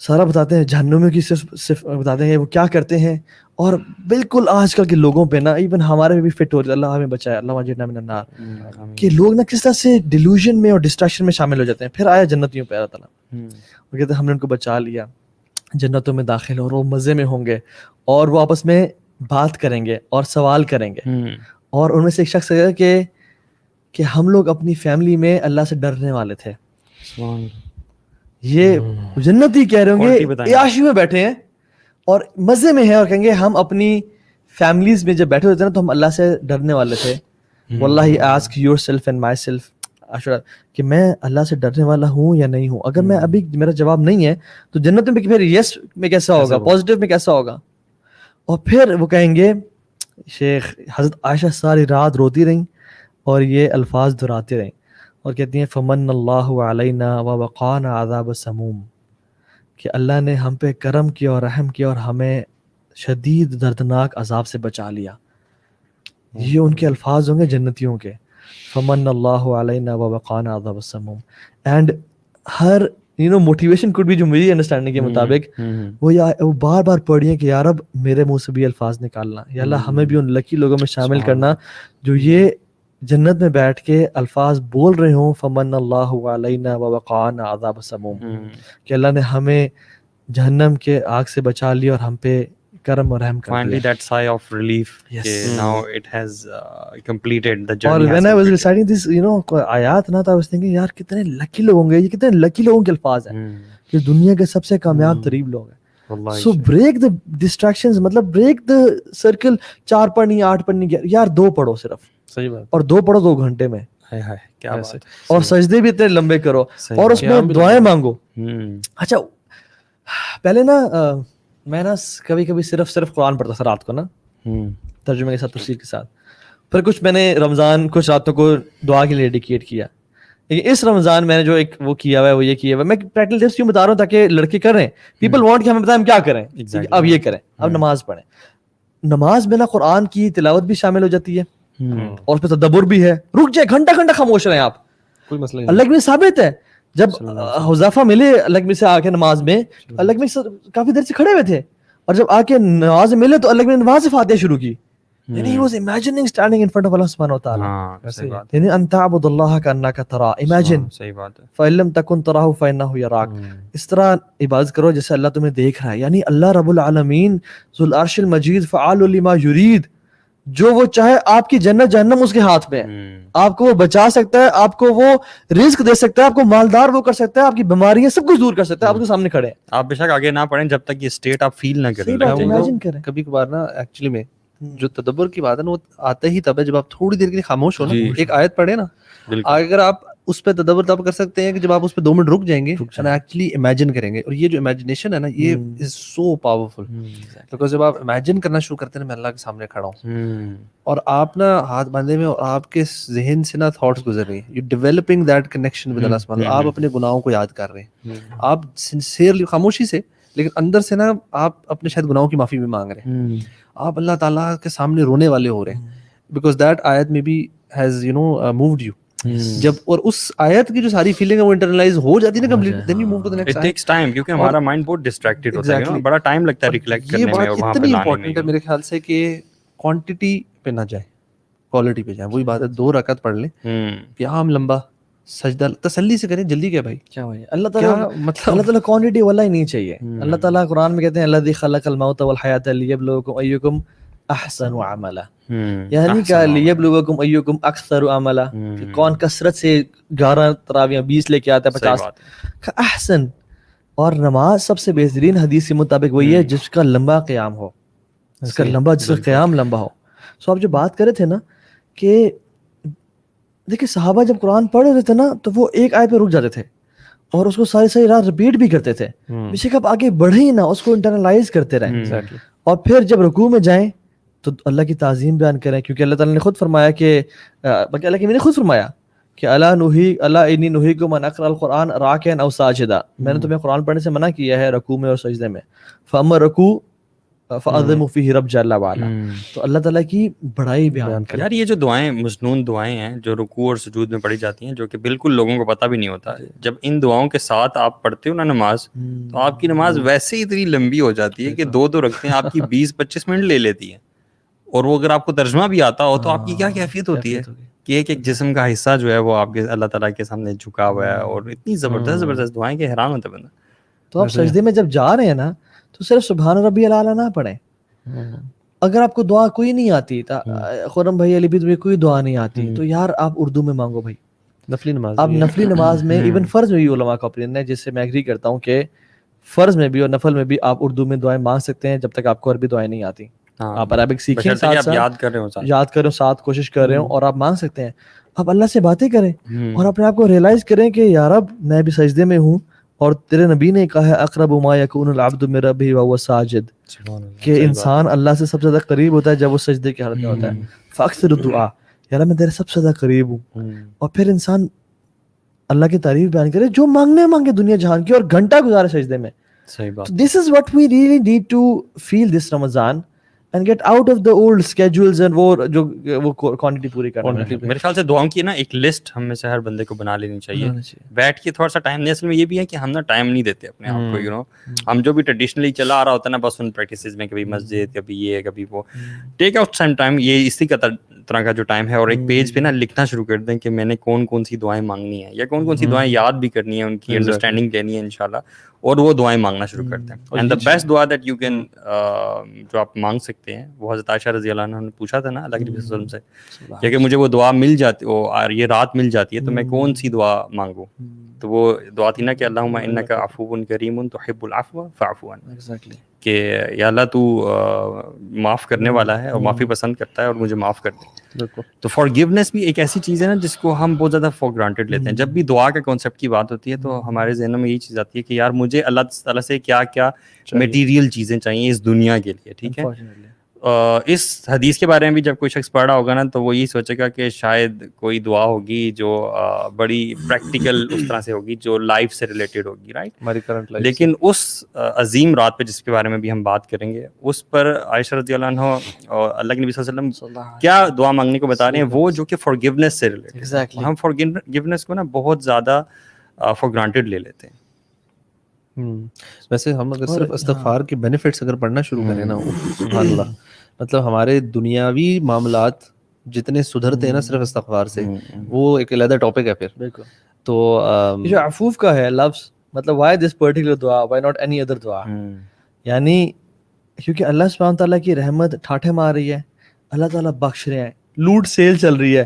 سارا بتاتے ہیں جہنمیوں کی صرف بتاتے ہیں وہ کیا کرتے ہیں. اور بالکل آج کل کے لوگوں پہ نا ایون ہمارے بھی فٹ ہو رہے, اللہ ہمیں بچائے, اللہ واجرنا من النار, کہ لوگ نا کس طرح سے ڈیلوژن میں اور ڈسٹریکشن میں شامل ہو جاتے ہیں. پھر آیا جنتیوں پہ اللہ تعالیٰ, وہ کہتے ہیں ہم نے ان کو بچا لیا, جنتوں میں داخل اور وہ مزے میں ہوں گے, اور وہ آپس میں بات کریں گے اور سوال کریں گے. اور ان میں سے ایک شخص ہے کہ ہم لوگ اپنی فیملی میں اللہ سے ڈرنے والے تھے. یہ جنتی کہہ رہے ہوں گے عیاشی میں بیٹھے ہیں اور مزے میں ہیں, اور کہیں گے ہم اپنی فیملیز میں جب بیٹھے ہوتے ہیں نا تو ہم اللہ سے ڈرنے والے تھے. واللہ ask your self and my self کہ میں اللہ سے ڈرنے والا ہوں یا نہیں ہوں. اگر میں ابھی میرا جواب نہیں ہے تو جنت میں پھر یس میں کیسا ہوگا, پازیٹیو میں کیسا ہوگا. اور پھر وہ کہیں گے, شیخ حضرت عائشہ ساری رات روتی رہیں اور یہ الفاظ دہراتے رہیں اور کہتی ہیں فمن اللہ علینا ووقانا عذاب السموم, کہ اللہ نے ہم پہ کرم کیا اور رحم کیا اور ہمیں شدید دردناک عذاب سے بچا لیا. یہ ان کے الفاظ ہوں گے جنتیوں کے, فمن اللہ علینا ووقانا عذاب السموم. اینڈ ہر موٹیویشن کوڈ بھی جو میری انڈرسٹینڈنگ کے مطابق وہ بار بار پڑھی ہے کہ یا رب میرے منہ سے بھی الفاظ نکالنا, یا اللہ ہمیں بھی ان لکی لوگوں میں شامل کرنا جو یہ جنت میں بیٹھ کے الفاظ بول رہے ہوں فمن اللہ علینا ووقانا عذاب السموم, کہ اللہ نے ہمیں جہنم کے آگ سے بچا لیا اور ہم پہ کرم اور رحم کر دیا. Finally that sigh of relief. Yes. Now it has completed the journey. اور when I was reciting this آیات نا تو I was thinking یار کتنے لکی لوگ ہوں گے, یہ کتنے لکی لوگوں کے الفاظ ہیں کہ دنیا کے سب سے کامیاب ترین لوگ ہیں. So break the distractions, مطلب break the circle. 4 پڑھنی 8 پڑھنی یار 2 پڑھو صرف, صحیح بات, اور 2 پڑھو 2 گھنٹے میں, کیا بات, اور سجدے بھی اتنے لمبے کرو اور اس میں دعائیں مانگو. اچھا پہلے نا میں نا کبھی کبھی صرف قرآن پڑھتا تھا رات کو نا, ترجمے کے ساتھ تفسیر کے ساتھ. پھر کچھ میں نے رمضان کچھ راتوں کو دعا کے لیے ڈیڈیکیٹ کیا. لیکن اس رمضان میں نے جو ایک وہ کیا ہوا ہے وہ یہ کیا ہوا ہے, میں پریکٹیکل ٹپس کیوں بتا رہا ہوں تاکہ لڑکے کریں. پیپل وانٹ کہ ہمیں بتائیں ہم کیا کریں, اب یہ کریں, اب نماز پڑھیں. نماز میں نا قرآن کی تلاوت بھی شامل ہو جاتی ہے اور اس پہ تدبر بھی ہے. رک جائے گھنٹہ خاموش رہیں آپ, کوئی مسئلہ نہیں. اللہ کے ثابت ہے جب حذیفہ ملے اللہ سے آ کے نماز میں, اللہ کافی دیر سے کھڑے ہوئے تھے, اور جب آ کے نماز میں ملے تو اللہ نے نماز سے فاتحہ شروع کی. یعنی he was imagining standing in front of Allah subhanahu wa ta'ala. یعنی ان تعبد اللہ کانک تراه, imagine. صحیح بات ہے. فَإِن لَمْ تَكُنْ تَرَاهُ فَإِنَّهُ يَرَاكَ. اس طرح عبادت کرو جیسے اللہ تمہیں دیکھ رہا ہے. یعنی اللہ رب العالمین ذو العرش المجید فعال لما یرید, جو وہ چاہے آپ کی جنت جہنم اس کے ہاتھ میں ہے. آپ کو وہ بچا سکتا ہے, آپ کو وہ رزق دے سکتا ہے, آپ کو مالدار وہ کر سکتا ہے, آپ کی بیماریاں سب کچھ دور کر سکتا ہے. آپ کے سامنے کھڑے ہیں, آپ بے شک آگے نہ پڑھیں جب تک یہ اسٹیٹ آپ فیل نہ کریں. امیجن کریں. کبھی کبھار نا ایکچولی میں جو تدبر کی بات ہے نا وہ آتا ہی تب ہے جب آپ تھوڑی دیر کے لیے خاموش ہو نا, ایک آیت پڑھے نا, اگر آپ اس پہ تدبر تب کر سکتے ہیں کہ جب آپ اس پہ 2 منٹ رک جائیں گے اور ایکچولی امیجن کریں گے. اور یہ جو امیجنیشن ہے نا یہ از سو پاورفل, بیکاز جب آپ امیجن کرنا شروع کرتے ہیں نا میں اللہ کے سامنے کھڑا ہوں اور آپ نا ہاتھ باندھے میں اور آپ کے ذہن سے نا تھاٹس گزر رہی ہیں, you developing that connection with اللہ سبحانہ. آپ اپنے گناہوں کو یاد کر رہے ہیں, آپ سنسیئرلی خاموشی سے, لیکن اندر سے نا آپ اپنے شاید گناہوں کی معافی بھی مانگ رہے ہیں. آپ اللہ تعالیٰ کے سامنے رونے والے ہو رہے ہیں, بیکاز دیٹ آیت میں بھی ہیز مووڈ یو. جب اور اس آیت کی جو ساری فیلنگ ہے وہ انٹرنلائز ہو جاتی ہے نا complete, then you move to the next. It takes time کیونکہ ہمارا مائنڈ بہت ڈسٹریکٹڈ ہوتا ہے, بڑا ٹائم لگتا ہے ریکلیکٹ کرنے میں اور وہاں پہ لانے میں. یہ بات اتنی امپورٹنٹ ہے میرے خیال سے کہ کوانٹٹی پہ نہ جائے, کوالٹی پہ جائیں. وہی بات ہے 2 رکعت پڑھ لیں, قیام لمبا, سجدہ تسلی سے کریں, جلدی کیا بھائی کیا بھائی. اللہ تعالیٰ کوانٹٹی والا ہی نہیں چاہیے. اللہ تعالیٰ قرآن میں کہتے ہیں الذی خلق الموت والحیات لیبلوکم ایکم احسن عملا, یعنی کہ لیبلوکم ایکم اکثر عملا, کون کثرت سے 11 تراویح 20 لے کے آتا ہے 50 احسن. اور نماز سب سے بہترین حدیث کے مطابق وہی ہے جس کا لمبا قیام ہو, جس کا قیام لمبا ہو. سو آپ جو بات کر رہے تھے نا کہ دیکھیں صحابہ جب قرآن پڑھ رہے تھے نا تو وہ ایک آیت پہ رک جاتے تھے اور اس کو ساری رات ریپیٹ بھی کرتے تھے. بیشک آپ آگے بڑھیں ہی نہ, اس کو انٹرنلائز کرتے رہیں. اور پھر جب رکوع میں جائیں تو اللہ کی تعظیم بیان کریں, کیونکہ اللہ تعالیٰ نے خود فرمایا کہ بلکہ اللہ کی میں نے خود فرمایا کہ اللہ انی نہیکم ان اقرأ القرآن راکعا او ساجدا, میں نے تمہیں قرآن پڑھنے سے منع کیا ہے رکوع میں اور سجدے میں. فاما رکوع فَأَعْظِمُوا فِيهِ رَبَّ جَلَّ وَعَلَا. تو اللہ تعالیٰ کی بڑائی بیان کریں. یار یہ جو دعائیں مصنون دعائیں ہیں جو رکوع اور سجود میں پڑھی جاتی ہیں، جو کہ بالکل لوگوں کو پتہ بھی نہیں ہوتا، جب ان دعاؤں کے ساتھ آپ پڑھتے ہو نا نماز، تو آپ کی نماز ویسے ہی اتنی لمبی ہو جاتی ہے کہ 2 رکعتیں آپ کی 20-25 منٹ لے لیتی ہیں. اور وہ اگر آپ کو ترجمہ بھی آتا ہو تو آپ کی کیا کیفیت ہوتی ہے کہ ایک جسم کا حصہ جو ہے وہ آپ کے اللہ تعالیٰ کے سامنے جھکا ہوا ہے، اور اتنی زبردست دعائیں کہ حیران ہوتا ہے بندہ. تو آپ سجدے میں جب جا رہے ہیں نا تو صرف سبحان ربی الاعلیٰ نہ پڑھیں. اگر آپ کو دعا کوئی نہیں آتی، خرم بھائی علی بھی تمہیں کوئی دعا نہیں آتی، تو یار آپ اردو میں مانگو بھائی. نفلی نماز، آپ نفلی نماز میں ایون فرض میں بھی علماء کا اوپینین ہے، جس سے میں ایگری کرتا ہوں کہ فرض میں بھی اور نفل میں بھی آپ اردو میں دعائیں مانگ سکتے ہیں جب تک آپ کو عربی دعائیں نہیں آتی. آپ عربک سیکھیں، ساتھ یاد کر رہے ہو، ساتھ کوشش کر رہے ہوں، اور آپ مانگ سکتے ہیں. آپ اللہ سے باتیں کریں اور اپنے آپ کو ریئلائز کریں کہ یا رب میں بھی سجدے میں ہوں، اور تیرے نبی نے کہا ہے اقرب ما یکون العبد من ربہ وهو ساجد، کہ انسان اللہ سے سب سے زیادہ قریب ہوتا ہے جب وہ سجدے کی حالت میں ہوتا ہے. فاکثر الدعاء، یا اللہ میں تیرے سب سے زیادہ قریب ہوں. اور پھر انسان اللہ کی تعریف بیان کرے، جو مانگنے مانگے دنیا جہان کی، اور گھنٹہ گزارے سجدے میں. صحیح بات. This is what we really need to feel this Ramadan and get out of the old schedules and وہ کوانٹٹی پوری کرنا. میرے خیال سے دعاؤں کی نا ایک لسٹ ہم میں سے ہر بندے کو بنا لینی چاہیے، بیٹھ کے تھوڑا سا ٹائم. اصل میں یہ بھی ہے کہ ہم نا ٹائم نہیں دیتے اپنے آپ کو، ہم جو بھی ٹریڈیشنلی چلا آ رہا ہوتا ہے نا بس ان پریکٹسز میں، کبھی مسجد، کبھی یہ کبھی وہ. ٹیک آؤٹ سم ٹائم، یہ اسی کا طرح کا جو ٹائم ہے، اور ایک پیج پہ نا لکھنا شروع کر دیں کہ میں نے کون سی دعائیں مانگنی ہیں، یا کون سی دعائیں یاد بھی کرنی ہے، ان کی انڈرسٹینڈنگ لینی ہے انشاءاللہ، اور وہ دعائیں مانگنا شروع کرتے ہیں. اینڈ دا بیسٹ دعا دیٹ یو کین جو آپ مانگ سکتے ہیں، وہ حضرت عائشہ رضی اللہ عنہ نے پوچھا تھا نا اللہ کے نبی صلی اللہ علیہ وسلم سے کہ مجھے وہ دعا مل جاتی، اور یہ رات مل جاتی ہے تو میں کون سی دعا مانگوں؟ تو وہ دعا تھی نا کہ اللہم انک عفو کریم تحب العفو فاعف عنی، کہ یا اللہ تو معاف کرنے والا ہے اور معافی پسند کرتا ہے، اور مجھے معاف کر دے. تو فارگیونیس بھی ایک ایسی چیز ہے نا جس کو ہم بہت زیادہ فار گرانٹیڈ لیتے ہیں. جب بھی دعا کے کانسیپٹ کی بات ہوتی ہے تو ہمارے ذہنوں میں یہی چیز آتی ہے کہ یار مجھے اللہ تعالیٰ سے کیا کیا میٹیریل چیزیں چاہیے اس دنیا کے لیے. ٹھیک ہے، اس حدیث کے بارے میں بھی جب کوئی شخص پڑھ رہا ہوگا نا تو وہ یہی سوچے گا کہ شاید کوئی دعا ہوگی جو بڑی پریکٹیکل اس طرح سے ہوگی، جو لائف سے ریلیٹڈ ہوگی، رائٹ، ہماری کرنٹ لائف. لیکن اس عظیم رات پہ جس کے بارے میں بھی ہم بات کریں گے، اس پر عائشہ رضی اللہ عنہ اور اللہ کے نبی صلی اللہ علیہ وسلم کیا دعا مانگنے کو بتا رہے ہیں، وہ جو کہ فارگیونیس سے ریلیٹڈ. ہم فارگیونیس کو نا بہت زیادہ فار گرانٹیڈ لے لیتے ہیں. ویسے ہم اگر صرف استغفار کے بینیفٹس اگر پڑھنا شروع کریں نا، سبحان اللہ، مطلب ہمارے دنیاوی معاملات جتنے سدھرتے ہیں نا صرف استغفار سے، وہ ایک علیحدہ ٹاپک ہے. پھر بالکل. تو جو عفوف کا ہے لفظ، مطلب وائی دس پرٹیکولر دعا، وائی ناٹ اینی ادر دعا، یعنی کیونکہ اللہ سبحانہ تعالیٰ کی رحمت ٹھاٹھے مار رہی ہے، اللہ تعالیٰ بخش رہے ہیں، لوٹ سیل چل رہی ہے.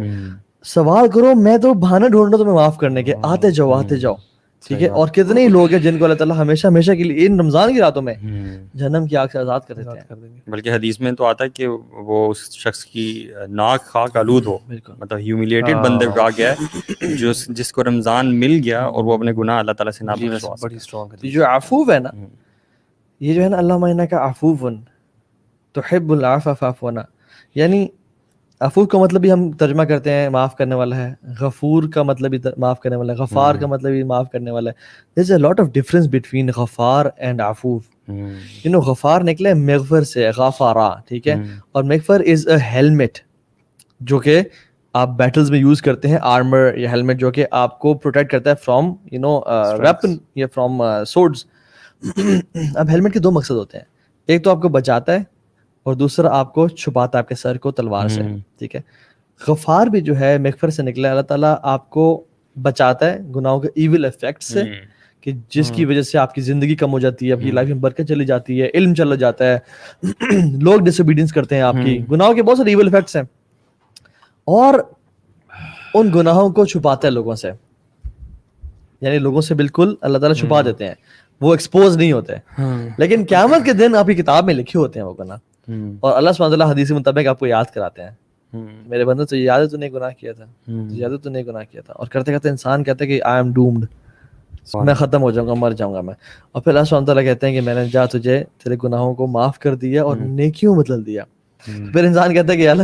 سوال کرو، میں تو بہانے ڈھونڈ رہا ہوں تمہیں معاف کرنے کے، آتے جاؤ. ٹھیک ہے، اور کتنے ہی لوگ ہیں جن کو اللہ تعالیٰ ہمیشہ کے لیے ان رمضان کی راتوں میں جہنم کی آگ سے آزاد کر دیتے ہیں. بلکہ حدیث میں تو آتا ہے کہ وہ اس شخص کی ناک خاک آلود ہو، مطلب ہیوملیٹڈ بندے کا گیا ہے جس کو رمضان مل گیا اور وہ اپنے گناہ اللہ تعالیٰ سے نہ. جو عفو ہے نا، یہ جو ہے نا، اللہم انک عفو تحب العفو فاعف عنا، یعنی عفو کا مطلب بھی ہم ترجمہ کرتے ہیں معاف کرنے والا ہے، غفور کا مطلب بھی معاف کرنے والا ہے، غفار کا مطلب بھی معاف کرنے والا ہے. There's a lot of difference between Ghaffar and عفو. غفار نکلے مغفر سے، غافارا، ٹھیک ہے، اور مغفر از اے ہیلمٹ جو کہ آپ بیٹلز میں یوز کرتے ہیں، آرمر یا ہیلمٹ جو کہ آپ کو پروٹیکٹ کرتا ہے فرام ویپن یا فرام سورڈز. اب ہیلمٹ کے 2 مقصد ہوتے ہیں، ایک تو آپ کو بچاتا ہے اور دوسرا آپ کو چھپاتا ہے آپ کے سر کو تلوار سے. ٹھیک ہے، غفار بھی جو ہے مغفر سے نکلا ہے، اللہ تعالیٰ آپ کو بچاتا ہے گناہوں کے ایول ایفیکٹ سے، کہ جس کی وجہ سے آپ کی زندگی کم ہو جاتی ہے، آپ کی لائف میں برکت چلی جاتی ہے، علم چلا جاتا ہے، لوگ ڈس اوبیڈینس کرتے ہیں آپ کی. گناہوں کے بہت سارے ایول ایفیکٹس ہیں، اور ان گناہوں کو چھپاتا ہے لوگوں سے، یعنی لوگوں سے بالکل اللہ تعالیٰ چھپا دیتے ہیں، وہ ایکسپوز نہیں ہوتے. لیکن قیامت کے دن آپ کی کتاب میں لکھے ہوتے ہیں وہ گناہ، اور اللہ سبحانہ وتعالیٰ حدیث کے مطابق آپ کو یاد کراتے ہیں، میرے بندے تو یاد ہے تو نے گناہ کیا تھا، یاد ہے تو نے گناہ کیا تھا. اور کرتے کرتے انسان کہتا ہے کہ آئی ایم ڈومڈ، میں ختم ہو جاؤں گا، مر جاؤں گا میں. اور پھر اللہ سبحانہ تعالیٰ کہتے ہیں کہ میں نے جا تجھے تیرے گناہوں کو معاف کر دیا اور نیکیوں بدل دیا. پھر انسان کہتا ہے کہ اللہ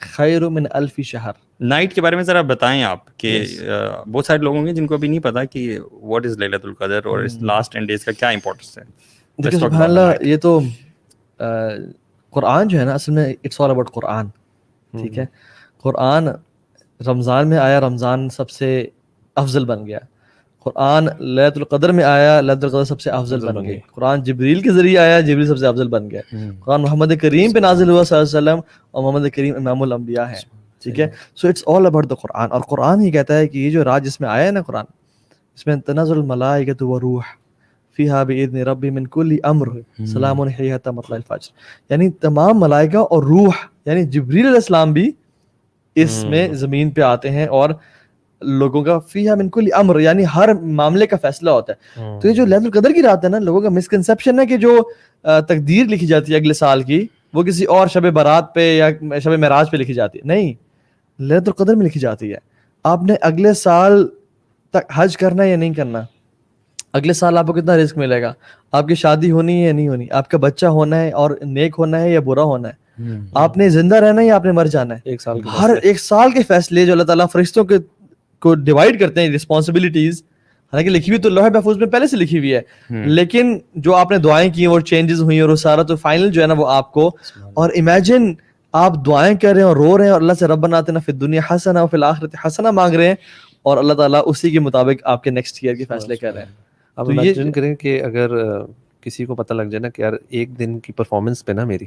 خیر من الف شہر. نائٹ کے بارے میں ذرا بتائیں آپ کہ بہت سارے لوگ ہوں گے جن کو ابھی نہیں پتا کہ واٹ از لیلۃ القدر اور اس لاسٹ 10 days کا کیا امپورٹنس ہے. دیکھیں سبحان اللہ, یہ تو قرآن جو ہے نا اصل میں اٹس آل اباؤٹ قرآن. ٹھیک ہے, قرآن رمضان میں آیا, رمضان سب سے افضل بن گیا. قرآن لیلۃ القدر میں آیا, لیلۃ القدر سب سے افضل بن گئی. قرآن جبریل کے ذریعے آیا, جبریل سب سے افضل بن گیا. قرآن محمد کریم پہ نازل ہوا صلی اللہ علیہ وسلم, اور محمد کریم امام الانبیاء ہے. ٹھیک ہے, so it's all about the قرآن. اور قرآن ہی کہتا ہے کہ یہ جو رات جس میں آیا ہے نا قرآن, اس میں تنزل الملائکۃ والروح فیہا بإذن ربی من کل امر سلام ہی حتی مطلع الفجر. یعنی تمام ملائکہ اور روح یعنی جبریل علیہ السلام بھی اس میں زمین پہ آتے ہیں, اور لوگوں کا فیہا من کل امر یعنی ہر معاملے کا فیصلہ ہوتا ہے. تو یہ جو لیلۃ القدر کی رات ہے نا, لوگوں کا مسکنسیپشن ہے کہ جو تقدیر لکھی جاتی ہے اگلے سال کی وہ کسی اور شب برات پہ یا شب معراج پہ لکھی جاتی ہے. نہیں, لیلۃ القدر میں لکھی جاتی ہے. آپ نے اگلے سال تک حج کرنا ہے یا نہیں کرنا, اگلے سال آپ کو کتنا رزق ملے گا, آپ کی شادی ہونی ہے یا نہیں ہونی, آپ کا بچہ ہونا ہے اور نیک ہونا ہے یا برا ہونا ہے, آپ نے زندہ رہنا ہے یا آپ نے مر جانا ہے. ہر ایک سال کے فیصلے جو اللہ تعالیٰ فرشتوں کو ڈیوائڈ کرتے ہیں رسپانسبلٹیز, حالانکہ لکھی ہوئی تو لوح محفوظ میں پہلے سے لکھی ہوئی ہے, لیکن جو آپ نے دعائیں کی وہ چینجز ہوئی اور وہ سارا تو فائنل جو ہے نا وہ آپ کو. اور امیجن آپ دعائیں کر رہے ہیں اور رو رہے ہیں اور اللہ سے ربنا آتنا فی الدنیا حسنہ وفی الآخرۃ حسنہ مانگ رہے ہیں, اور اللہ تعالیٰ اسی کے مطابق آپ کے نیکسٹ ایئر کے فیصلے کر رہے ہیں. آپ امیجن کریں کہ اگر کسی کو پتہ لگ جائے نا کہ یار ایک دن کی پرفارمنس پہ نا میری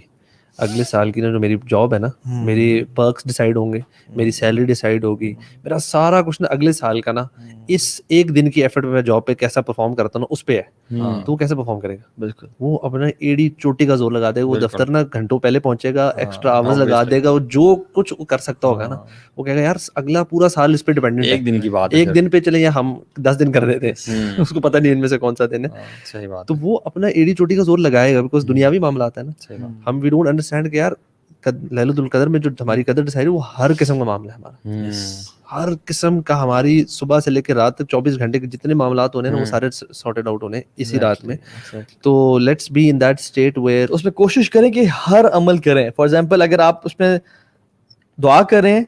اگلے سال کی نا جو میری جاب ہے نا, میری پرکس ڈیسائیڈ ہوں گے, میری سیلری ڈیسائیڈ ہوگی, میرا سارا کچھ نا اگلے سال کا نا اس ایک دن کی ایفرٹ پہ میں جاب پہ کیسا پرفارم کرتا ہوں اس پہ ہے, تو وہ کیسے پرفارم کرے گا. بالکل, وہ اپنا ایڑی چوٹی کا زور لگا دے گا, وہ دفتر نا گھنٹوں پہلے پہنچے گا, ایکسٹرا آورز لگا دے گا, وہ جو کچھ کر سکتا ہوگا نا وہ کہے گا یار اگلا پورا سال اس پہ ڈیپینڈنٹ ہے. ایک دن کی بات, ایک دن پہ چلے یا ہم 10 دن کر دیتے, اس کو پتہ نہیں ان میں سے کون سا دن ہے. صحیح بات, تو وہ اپنا ایڑی چوٹی کا زور لگائے گا, بیکاز دنیاوی معاملات ہے نا. ہم وی ڈونٹ انڈرسٹینڈ کہ یار لیلۃ القدر میں جو ہماری قدر ڈیسائیڈ ہے وہ ہر قسم کا معاملہ ہے ہمارا, ہر قسم کا. ہماری صبح سے لے کے رات تک 24 گھنٹے کے جتنے معاملات ہونے ہیں وہ سارے سارٹیڈ آؤٹ ہونے اسی رات میں. تو let's be in that state where اس میں کوشش کریں کہ ہر عمل کریں. فار ایگزامپل اگر آپ اس میں دعا کریں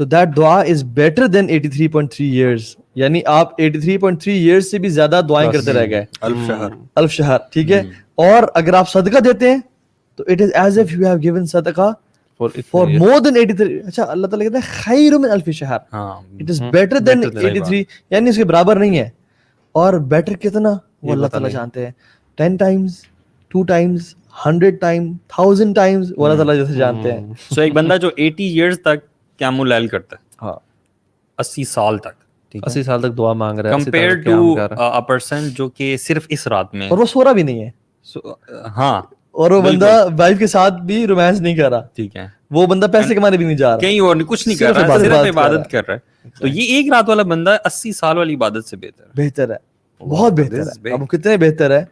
تو دیٹ دعا از بیٹر دین 83.3 ایئرس, یعنی آپ 83.3 ایئرس سے بھی زیادہ دعائیں کرتے رہ گئے, الف شہر. ٹھیک ہے, اور اگر آپ صدقہ دیتے ہیں تو it is as if you have given صدقہ فار مور دین 83. اچھا, اللہ تعالیٰ کہتے ہیں خیر من الف شہر, اٹ از بیٹر دین 83, یعنی اس کے برابر نہیں ہے. اور بیٹر کتنا وہ اللہ تعالیٰ جانتے ہیں, 10 times, 2 times, 100 times, 1000 times وہ اللہ تعالیٰ جیسے جانتے ہیں. سو ایک بندہ جو 80 years تک قیام اللیل کرتا ہے, 80 سال تک, 80 سال تک دعا مانگ رہا ہے, کمپیئر ٹو ا پرسن جو کہ صرف اس رات میں, اور وہ سو رہا بھی نہیں ہے. ہاں, اور وہ بندہ وائف کے ساتھ بھی رومانس نہیں کر رہا. ٹھیک ہے, وہ بندہ پیسے کمانے بھی نہیں جا رہا, کہیں اور کچھ نہیں کر رہا, صرف عبادت کر رہا ہے. تو یہ ایک رات والا بندہ 80 سال والی عبادت سے بہتر ہے, بہت بہتر ہے. اب وہ کتنے بہتر ہے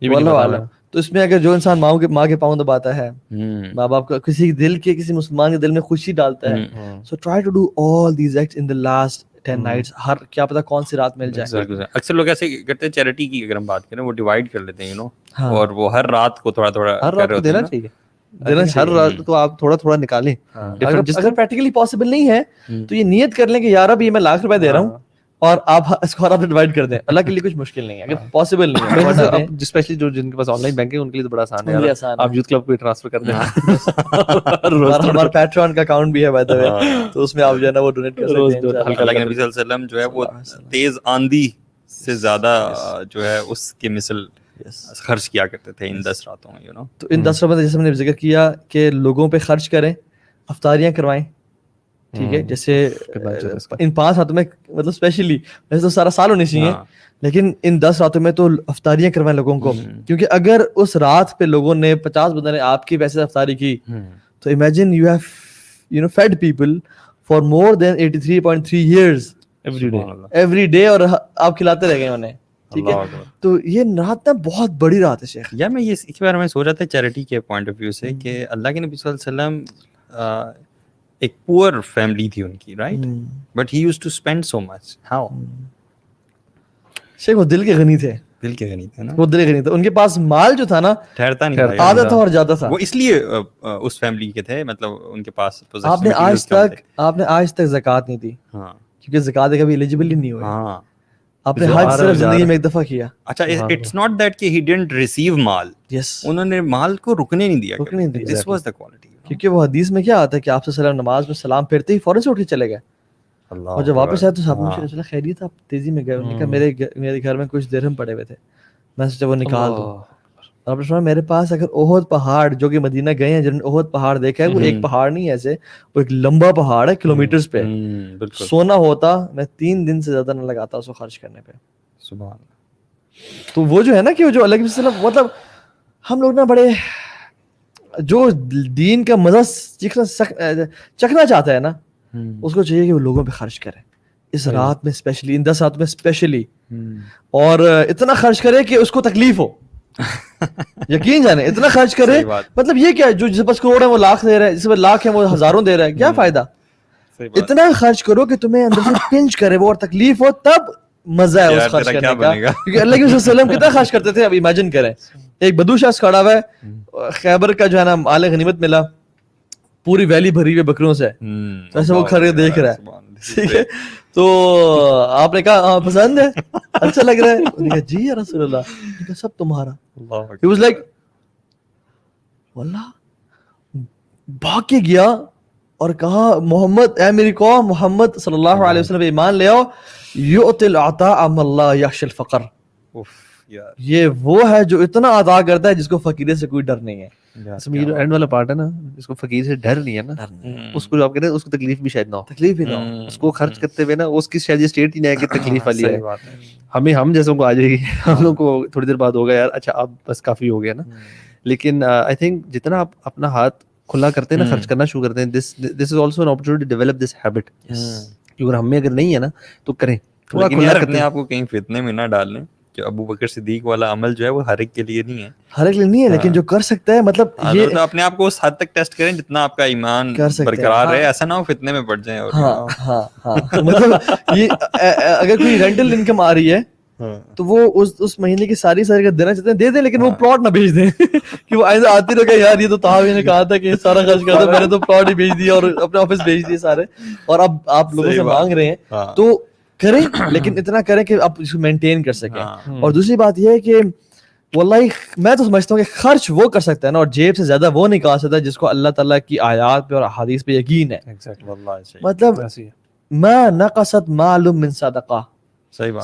یہ اللہ عالم. تو اس میں اگر جو انسان ماں کے پاؤں دباتا ہے, ماں باپ کا کسی دل کے کسی مسلمان کے دل میں خوشی ڈالتا ہے, so try to do all these acts in the last 10 nights. ہر کیا پتا کون سی رات مل جائے. اکثر لوگ ایسے کرتے ہیں, چیریٹی کی اگر ہم بات کریں وہ ڈیوائڈ کر لیتے ہیں, اور وہ ہر رات کو تھوڑا تھوڑا ہر رات کو دینا چاہیے, ہر رات کو آپ تھوڑا تھوڑا نکالیں. اگر پریکٹیکلی پاسبل نہیں ہے تو یہ نیت کر لیں کہ یار اب یہ میں لاکھ روپے دے رہا ہوں, اور آپ اس کو آپ ڈیوائڈ کر دیں. اللہ کے لیے کچھ مشکل نہیں ہے, اگر پاسبل نہیں ہے. اسپیشلی جو جن کے پاس آن لائن بینکنگ ان کے لیے تو بڑا آسان ہے, آپ یوتھ کلب کو ٹرانسفر کر دیں. ہمارا پیٹرون کا اکاؤنٹ بھی ہے بائی دی وے, تو اس میں آپ جو ہے نا وہ ڈونیٹ کر سکتے ہیں. اللہ کے نبی صلی اللہ علیہ وسلم جو ہے وہ تیز آندھی سے زیادہ جو ہے اس کے مثل خرچ کیا کرتے تھے ان 10 راتوں میں, تو ان 10 راتوں میں جیسے میں نے ذکر کیا کہ لوگوں پہ خرچ کریں, افطاریاں کروائیں. ٹھیک ہے, جیسے ان 5 راتوں میں مطلب اسپیشلی ویسے تو سارا سال ہونے چاہیے, لیکن ان 10 راتوں میں تو افطاریاں کروائیں لوگوں کو, کیونکہ اگر اس رات پہ لوگوں نے 50 بندوں نے آپ کی ویسے افطاری کی تو imagine you have fed people for more than 83.3 years every day, اور آپ کھلاتے رہ گئے انہیں. ٹھیک ہے, تو یہ رات نا بہت بڑی رات ہے شیخ. یا میں یہ اس کے بارے میں سوچ رہا تھا چیریٹی کے پوائنٹ آف ویو سے, کہ اللہ کے نبی صلی اللہ علیہ وسلم ایک پور فیملی تھی ان کی, right, but he used to spend so much. How? شیخ وہ دل کے غنی تھے. دل کے غنی تھے نا, وہ دل غنی تھا, ان کے پاس مال جو تھا نا ٹھہرتا نہیں تھا, آدھا تھا اور زیادہ تھا. وہ اس لیے اس فیملی کے تھے, مطلب ان کے پاس آپ نے آج تک زکوٰۃ نہیں دی, ہاں کیونکہ زکوٰۃ کبھی ایلیجبل ہی نہیں ہوئے. ہاں آپ نے حج صرف زندگی میں ایک دفعہ کیا. اچھا, اٹس ناٹ دیٹ کہ ہی ڈidn't ریسیو مال, یس, انہوں نے مال کو رکنے نہیں دیا, رکنے نہیں دیا. This was the quality. کیونکہ وہ حدیث میں کیا آتا ہے کہ آپ صلی اللہ علیہ وسلم نماز میں سلام پھرتے ہی فوراً سے اٹھ کے چلے گئے, اور جب واپس آئے تو صاحب نے چلا خیریت, آپ تیزی میں گئے. انہوں نے کہا میرے گھر میں کچھ درہم پڑے ہوئے تھے, میں سوچا وہ نکال دوں. اور آپ نے سنا میرے پاس اگر احد پہاڑ, جو کہ مدینہ گئے ہیں جنہوں نے احد پہاڑ دیکھا ہے, وہ ایک پہاڑ نہیں ایسے, وہ ایک لمبا پہاڑ ہے کلومیٹرز پہ. سونا ہوتا میں 3 دن سے زیادہ نہ لگاتا اس کو خرچ کرنے پہ. سبحان اللہ. تو وہ جو ہے نا کہ وہ جو اللہ کے وسلم, مطلب ہم لوگ نا بڑے جو دین کا مزہ چکھنا چاہتا ہے نا, اس کو چاہیے کہ وہ لوگوں پہ خرچ کرے, اس رات میں اسپیشلی, ان 10 راتوں میں اسپیشلی, اور اتنا خرچ کرے کہ اس کو تکلیف ہو. یقین جانے اتنا خرچ کرے, مطلب یہ کیا ہے, جو جس پاس کروڑ ہے وہ لاکھ دے رہا ہے, جس پاس لاکھ ہے وہ ہزاروں دے رہا ہے, کیا فائدہ. اتنا خرچ کرو کہ تمہیں اندر سے پنچ کرے وہ اور تکلیف ہو, تب مزہ ہے اس خرچ کرنے کا. کیونکہ اللہ کے وسلم کتنا خرچ کرتے تھے, اب امیجن کریں ایک بدو شخص کھڑا ہوا ہے, خیبر کا جو ہے نا مال غنیمت ملا, پوری ویلی بھری ہوئی بکریوں سے, ایسے وہ کھڑے دیکھ رہا ہے, ٹھیک ہے. تو آپ نے کہا پسند ہے, اچھا لگ رہا ہے, انہوں نے کہا جی یا رسول اللہ, سب تمہارا. He was like واللہ, بھاگ کے گیا اور کہا محمد, اے میری قوم, محمد صلی اللہ علیہ وسلم ایمان لے آؤ, یؤتی العطاء من لا یخشی الفقر. یہ وہ ہے جو اتنا عطا کرتا ہے جس کو فقیرے سے کوئی ڈر نہیں ہے. اینڈ والا پارٹ ہے نا, اس کو فقیر سے ڈر نہیں ہے نا, اس کو جو آپ کہتے ہیں اس کو تکلیف بھی شاید نہ ہو, تکلیف ہی نہ ہو, اس کو خرچ کرتے ہوئے نا اس کی شاید یہ اسٹیٹ ہی نہیں ہے کہ تکلیف والی ہے. ہم جیسوں کو آ جائے گی, ہم لوگ کو تھوڑی دیر بعد ہوگا یار اچھا اب بس کافی ہو گیا نا. لیکن آئی تھنک جتنا آپ اپنا ہاتھ کھلا کرتے ہیں نا, خرچ کرنا شروع کرتے ہیں, this is also an opportunity to develop this habit. کیونکہ ہم میں اگر نہیں ہے نا تو کریں, تھوڑا کھلا کرتے ہیں. آپ کو کہیں فتنے میں نہ ڈالیں کہ ابو بکر صدیق والا عمل جو ہے وہ ہر ایک کے لیے نہیں ہے, ہر ایک لیے نہیں ہے, لیکن جو کر سکتا ہے, مطلب یہ اپنے آپ کو اس حد تک ٹیسٹ کریں جتنا آپ کا ایمان برقرار رہے, ایسا نہ ہو فتنے میں پڑ جائیں. مطلب یہ اگر کوئی رینٹل انکم آ رہی ہے تو وہ اس مہینے کی ساری کا دینا چاہتے ہیں دے دیں, لیکن وہ پلاٹ نہ بھیج دیں کہ وہ آئندہ آتی رہے کہ یار یہ تو صحابی نے کہا تھا کہ سارا خرچ کر دو, میں نے تو پلاٹ ہی بھیج دیا اور اپنے آفس بھیج دیے سارے, اور اب آپ لوگوں سے مانگ رہے ہیں. تو کریں, لیکن اتنا کریں کہ آپ اس کو مینٹین کر سکیں. اور دوسری بات یہ ہے کہ واللہ میں تو سمجھتا ہوں کہ خرچ وہ کر سکتا ہے نا, اور جیب سے زیادہ وہ نکال سکتا ہے جس کو اللہ تعالیٰ کی آیات پہ اور احادیث پہ یقین ہے. مطلب ما نقصت مال من صدقہ,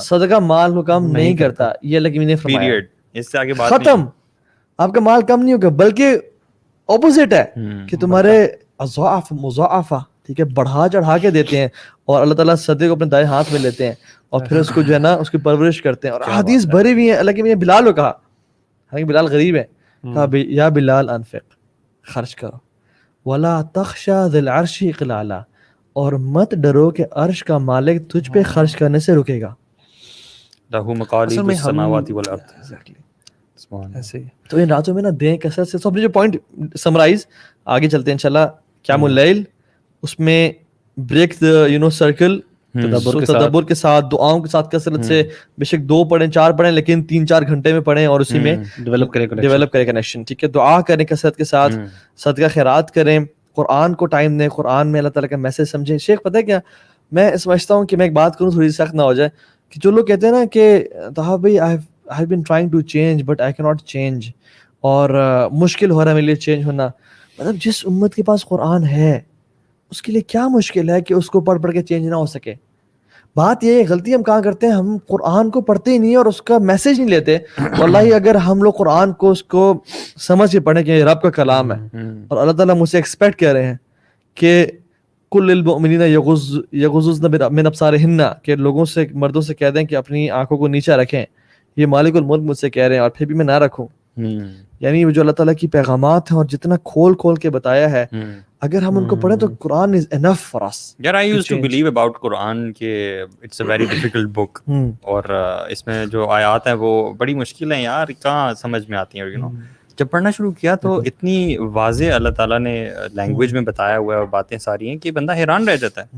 صدقہ مال کو کم نہیں کرتا, یہ اللہ کی نے فرمایا. اس سے آگے بات ختم, آپ کا مال کم نہیں ہوگا, بلکہ اپوزٹ ہے کہ تمہارے اضعاف مضاعفہ, ٹھیک ہے, بڑھا چڑھا کے دیتے ہیں, اور اللہ تعالیٰ صدقے کو اپنے دائیں ہاتھ میں لیتے ہیں اور پھر اس کو جو ہے نا اس کی پرورش کرتے ہیں. اور حدیث بھری ہوئی ہیں, اللہ کے میاں بلال کو کہا, حالانکہ بلال غریب ہے, کہا یا بلال انفق, خرچ کرو, ولا تخشى ذی العرش اقلالا, اور مت ڈرو کہ عرش کا مالک تجھ پہ خرچ کرنے سے رکے گا. لہو مقالید السماوات والارض. تو ان راتوں میں نا دیں کثرت سے. تو اپنے جو پوائنٹ سمرائز, آگے چلتے ہیں انشاءاللہ. قیام اللیل, اس میں بریک سرکل, تدبر کے ساتھ, دعاؤں کے ساتھ کثرت سے, بے شک 2 پڑھیں 4 پڑھیں, لیکن 3-4 گھنٹے میں پڑھیں, اور اسی میں ڈیولپ کریں کنیکشن, ٹھیک ہے. دعا کریں کثرت کے ساتھ, صدقہ خیرات کریں, قرآن کو ٹائم دیں, قرآن میں اللہ تعالیٰ کا میسج سمجھیں. شیخ پتہ ہے کیا, میں سمجھتا ہوں کہ میں ایک بات کروں تھوڑی سخت نہ ہو جائے, کہ جو لوگ کہتے ہیں نا کہ طاہر بھائی I have been trying to change but I cannot change, اور مشکل ہو رہا ہے میرے لیے چینج ہونا. مطلب جس امت کے پاس قرآن ہے اس کے لیے کیا مشکل ہے کہ اس کو پڑھ کے چینج نہ ہو سکے. بات یہ غلطی ہم کہاں کرتے ہیں, ہم قرآن کو پڑھتے ہی نہیں اور اس کا میسج نہیں لیتے. واللہ اگر ہم لوگ قرآن کو اس کو سمجھ کے پڑھیں کہ یہ رب کا کلام ہے, اور اللہ تعالیٰ مجھ سے ایکسپیکٹ کر رہے ہیں کہ کل للمؤمنین یغضضن من ابصارہن, کہ لوگوں سے, مردوں سے کہہ دیں کہ اپنی آنکھوں کو نیچے رکھیں. یہ مالک الملک مجھ سے کہہ رہے ہیں, اور پھر بھی میں نہ رکھوں. یعنی جو اللہ تعالیٰ کی پیغامات ہیں اور جتنا کھول کے بتایا ہے, اگر ہم ان کو پڑھیں تو قرآن is enough for us. یار I used to believe about قرآن کہ it's a very difficult book, اور اس میں جو آیات ہیں وہ بڑی مشکل ہیں یار, کہاں سمجھ میں آتی ہیں. جب پڑھنا شروع کیا تو اتنی واضح اللہ تعالیٰ نے لینگویج میں بتایا ہوا ہے اور باتیں ساری ہیں کہ بندہ حیران رہ جاتا ہے.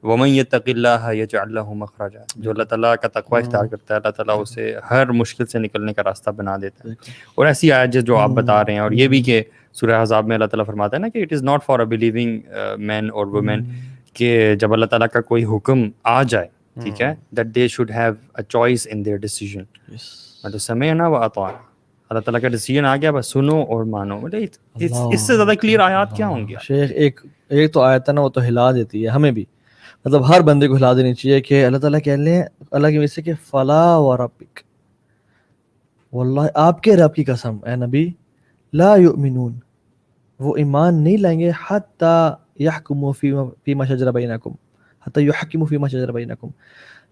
وَمَن يَتَّقِ اللَّهَ يَجْعَل لَّهُ مَخْرَجًا، جو اللہ تعالیٰ کا تقوی اختیار کرتا ہے اللہ تعالیٰ اسے ہر مشکل سے نکلنے کا راستہ بنا دیتا ہے. اور ایسی آیت جو آپ بتا رہے ہیں، اور یہ بھی کہ سورہ احزاب میں اللہ تعالیٰ فرماتا ہے نا کہ it is not for a believing man اور وومین، کہ جب اللہ تعالیٰ کا کوئی حکم آ جائے، ٹھیک ہے، that they should have a choice in their decision. مطلب سمعنا و اطعنا، اللہ تعالیٰ کا ڈیسیجن آ گیا، بس سنو اور مانو. اس سے زیادہ کلیئر آیات کیا ہوں گی؟ شیخ ایک تو آیت ہے نا، وہ تو ہلا دیتی ہے ہمیں بھی، مطلب ہر بندے کو ہلا دینی چاہیے کہ اللہ تعالیٰ کہہ لیں اللہ کی وجہ سے کہ فلا و ربک، واللہ آپ کے رب کی قسم اے نبی، لا یؤمنون، وہ ایمان نہیں لائیں گے، حتی یحکموا فیما شجر بینکم، حتی یحکموا فیما شجر بینکم،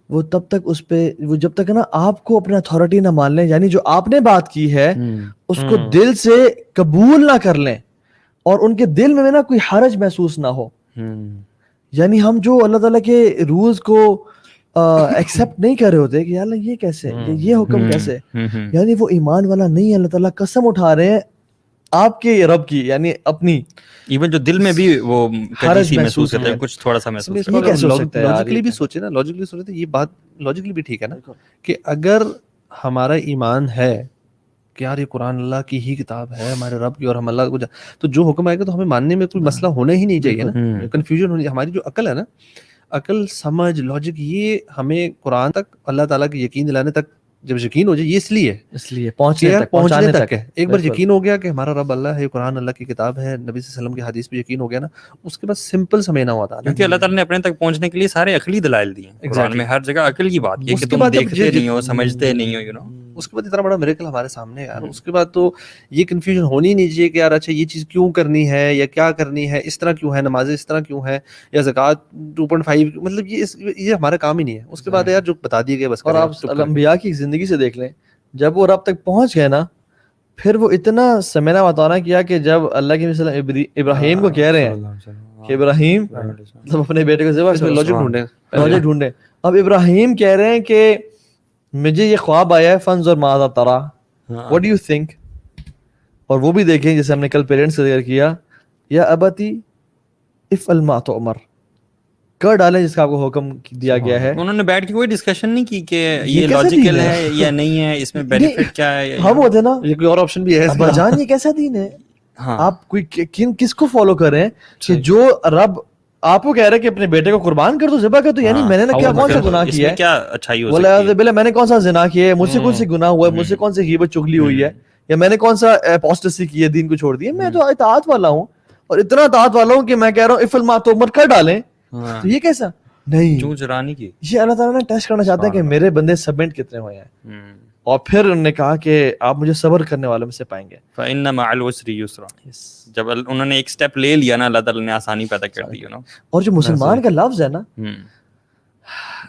وہ تب تک اس پہ، وہ جب تک نا آپ کو اپنے اتھارٹی نہ مان لیں، یعنی جو آپ نے بات کی ہے اس کو دل سے قبول نہ کر لیں اور ان کے دل میں نا کوئی حرج محسوس نہ ہو. یعنی ہم جو اللہ تعالیٰ کے رولز کو ایکسیپٹ نہیں کر رہے ہوتے کہ یار یہ کیسے، یہ حکم کیسے، یعنی وہ ایمان والا نہیں ہے. اللہ تعالیٰ قسم اٹھا رہے ہیں آپ کے رب کی، یعنی اپنی، ایون جو دل میں بھی وہ کجیسی محسوس کرتے ہیں، کچھ تھوڑا سا محسوس یہ کیسے ہو سکتا ہے؟ لاجیکلی بھی سوچے نا، لاجیکلی سوچے تو یہ بات لاجیکلی بھی ٹھیک ہے نا، کہ اگر ہمارا ایمان ہے کہ یار یہ قرآن اللہ کی ہی کتاب ہے، ہمارے رب کی، اور ہم اللہ کو تو جو حکم آئے گا تو ہمیں ماننے میں کوئی مسئلہ ہونا ہی نہیں چاہیے نا، کنفیوژن ہونی. ہماری جو عقل ہے نا، عقل، سمجھ، لاجک، یہ ہمیں قرآن تک، اللہ تعالیٰ کے یقین دلانے تک جب یقین ہو جائے، یہ اس لیے پہنچنے تک ہے. ایک بار یقین ہو گیا کہ ہمارا رب اللہ ہے، قرآن اللہ کی کتاب ہے، نبی صلی اللہ علیہ وسلم کی حدیث پہ یقین ہو گیا نا، اس کے بعد سمپل سمجھنا ہوا تھا، کیونکہ اللہ تعالیٰ نے اپنے تک پہنچنے کے لیے سارے عقلی دلائل دیے ہیں قرآن میں. ہر جگہ عقل کی بات، یہ کہ تم دیکھتے نہیں ہو، سمجھتے نہیں ہو، یو نو. اس کے بعد اتنا بڑا میریکل ہمارے سامنے ہے یار. اس کے بعد تو یہ کنفیوژن ہونی نہیں چاہیے کہ یار اچھا یہ چیز کیوں کرنی ہے یا کیا کرنی ہے، اس طرح کیوں ہے، نمازیں اس طرح کیوں ہے، یا زکوٰۃ 2.5، مطلب یہ ہمارا کام ہی نہیں ہے. اس کے بعد یار جو بتا دیے گئے بس. اور آپ انبیاء کی زندگی سے دیکھ لیں، جب وہ رب تک پہنچ گئے نا، پھر وہ اتنا سمعنا و اطعنا کیا کہ جب اللہ کے مثلا ابراہیم کو کہہ رہے ہیں کہ ابراہیم مطلب اپنے بیٹے کو ذبح کرو، لاجک ڈھونڈیں. اب ابراہیم کہہ رہے ہیں کہ مجھے یہ خواب آیا ہے، فانظر ماذا ترى، what do you think. اور وہ بھی دیکھیں جیسے ہم نے کل پیرنٹس سے ذکر کیا، یا ابتی افعل ما تؤمر، کر ڈالیں جس کا آپ کو حکم دیا گیا ہے. انہوں نے بیٹھ کے کوئی ڈسکشن نہیں کی کہ یہ لاجیکل ہے یا نہیں ہے، اس میں بینیفٹ کیا ہے. ہم ہوتے نا، یہ کوئی اور آپشن بھی ہے ابا جان یہ کیسا دین ہے، آپ کوئی کس کو فالو کریں کہ جو رب آپ کو کہہ رہے کہ اپنے بیٹے کو قربان کر دو، ذبح کر دو، یعنی میں نے کیا کون سا گناہ کیا ہے، کیا اچھائی ہو سکتی ہے، میں نے کون سا زنا کیا ہے، مجھ سے کون سی گناہ ہوا ہے، مجھ سے کون سی غیبت چغلی ہوئی ہے، یا میں نے کون سا اپوسٹسی کی ہے، دین کو چھوڑ دیا. میں تو اطاعت والا ہوں، اور اتنا اطاعت والا ہوں کہ میں کہہ رہا ہوں افعل ما تؤمر، کر ڈالیں. تو یہ کیسا نہیں، چرانی کی، یہ اللہ تعالیٰ نے ٹیسٹ کرنا چاہتے ہیں کہ میرے بندے سبمٹ کتنے ہوئے ہیں. اور پھر انہوں نے کہا کہ آپ مجھے صبر کرنے والوں میں سے پائیں گے. فَإِنَّ مَعَ الْعُسْرِ يُسْرًا، جب انہوں نے ایک سٹیپ لے لیا نا، اللہ تعالیٰ نے آسانی پیدا کر دی. اور جو مسلمان کا لفظ ہے نا،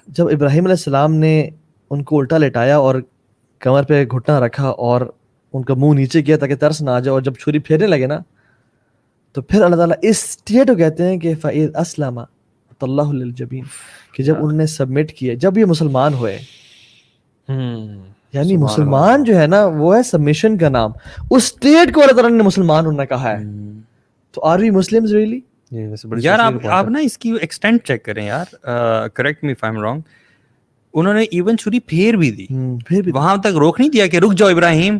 جب ابراہیم علیہ السلام نے ان کو الٹا لٹایا اور کمر پہ گھٹنا رکھا اور ان کا منہ نیچے کیا تاکہ ترس نہ آ جائے، اور جب چھری پھیرنے لگے نا، تو پھر اللہ تعالیٰ اس اسٹیٹ کو کہتے ہیں کہ فَإِذْ أَسْلَمَ تَلَّهُ لِلْجَبِينِ، کہ جب انہوں نے سبمٹ کیے، جب یہ مسلمان ہوئے. یعنی مسلمان جو ہے نا وہ ہے سبمیشن کا نام. اس اسٹیٹ کو اللہ تعالیٰ نے مسلمان ہونا کہا ہے. تو آر وی مسلمز ریئلی؟ یار آپ نا اس کی ایکسٹینٹ چیک کریں یار، correct me if I am wrong, انہوں نے ایون چھری پھیر بھی دی، وہاں تک روک نہیں دیا کہ رک جاؤ ابراہیم،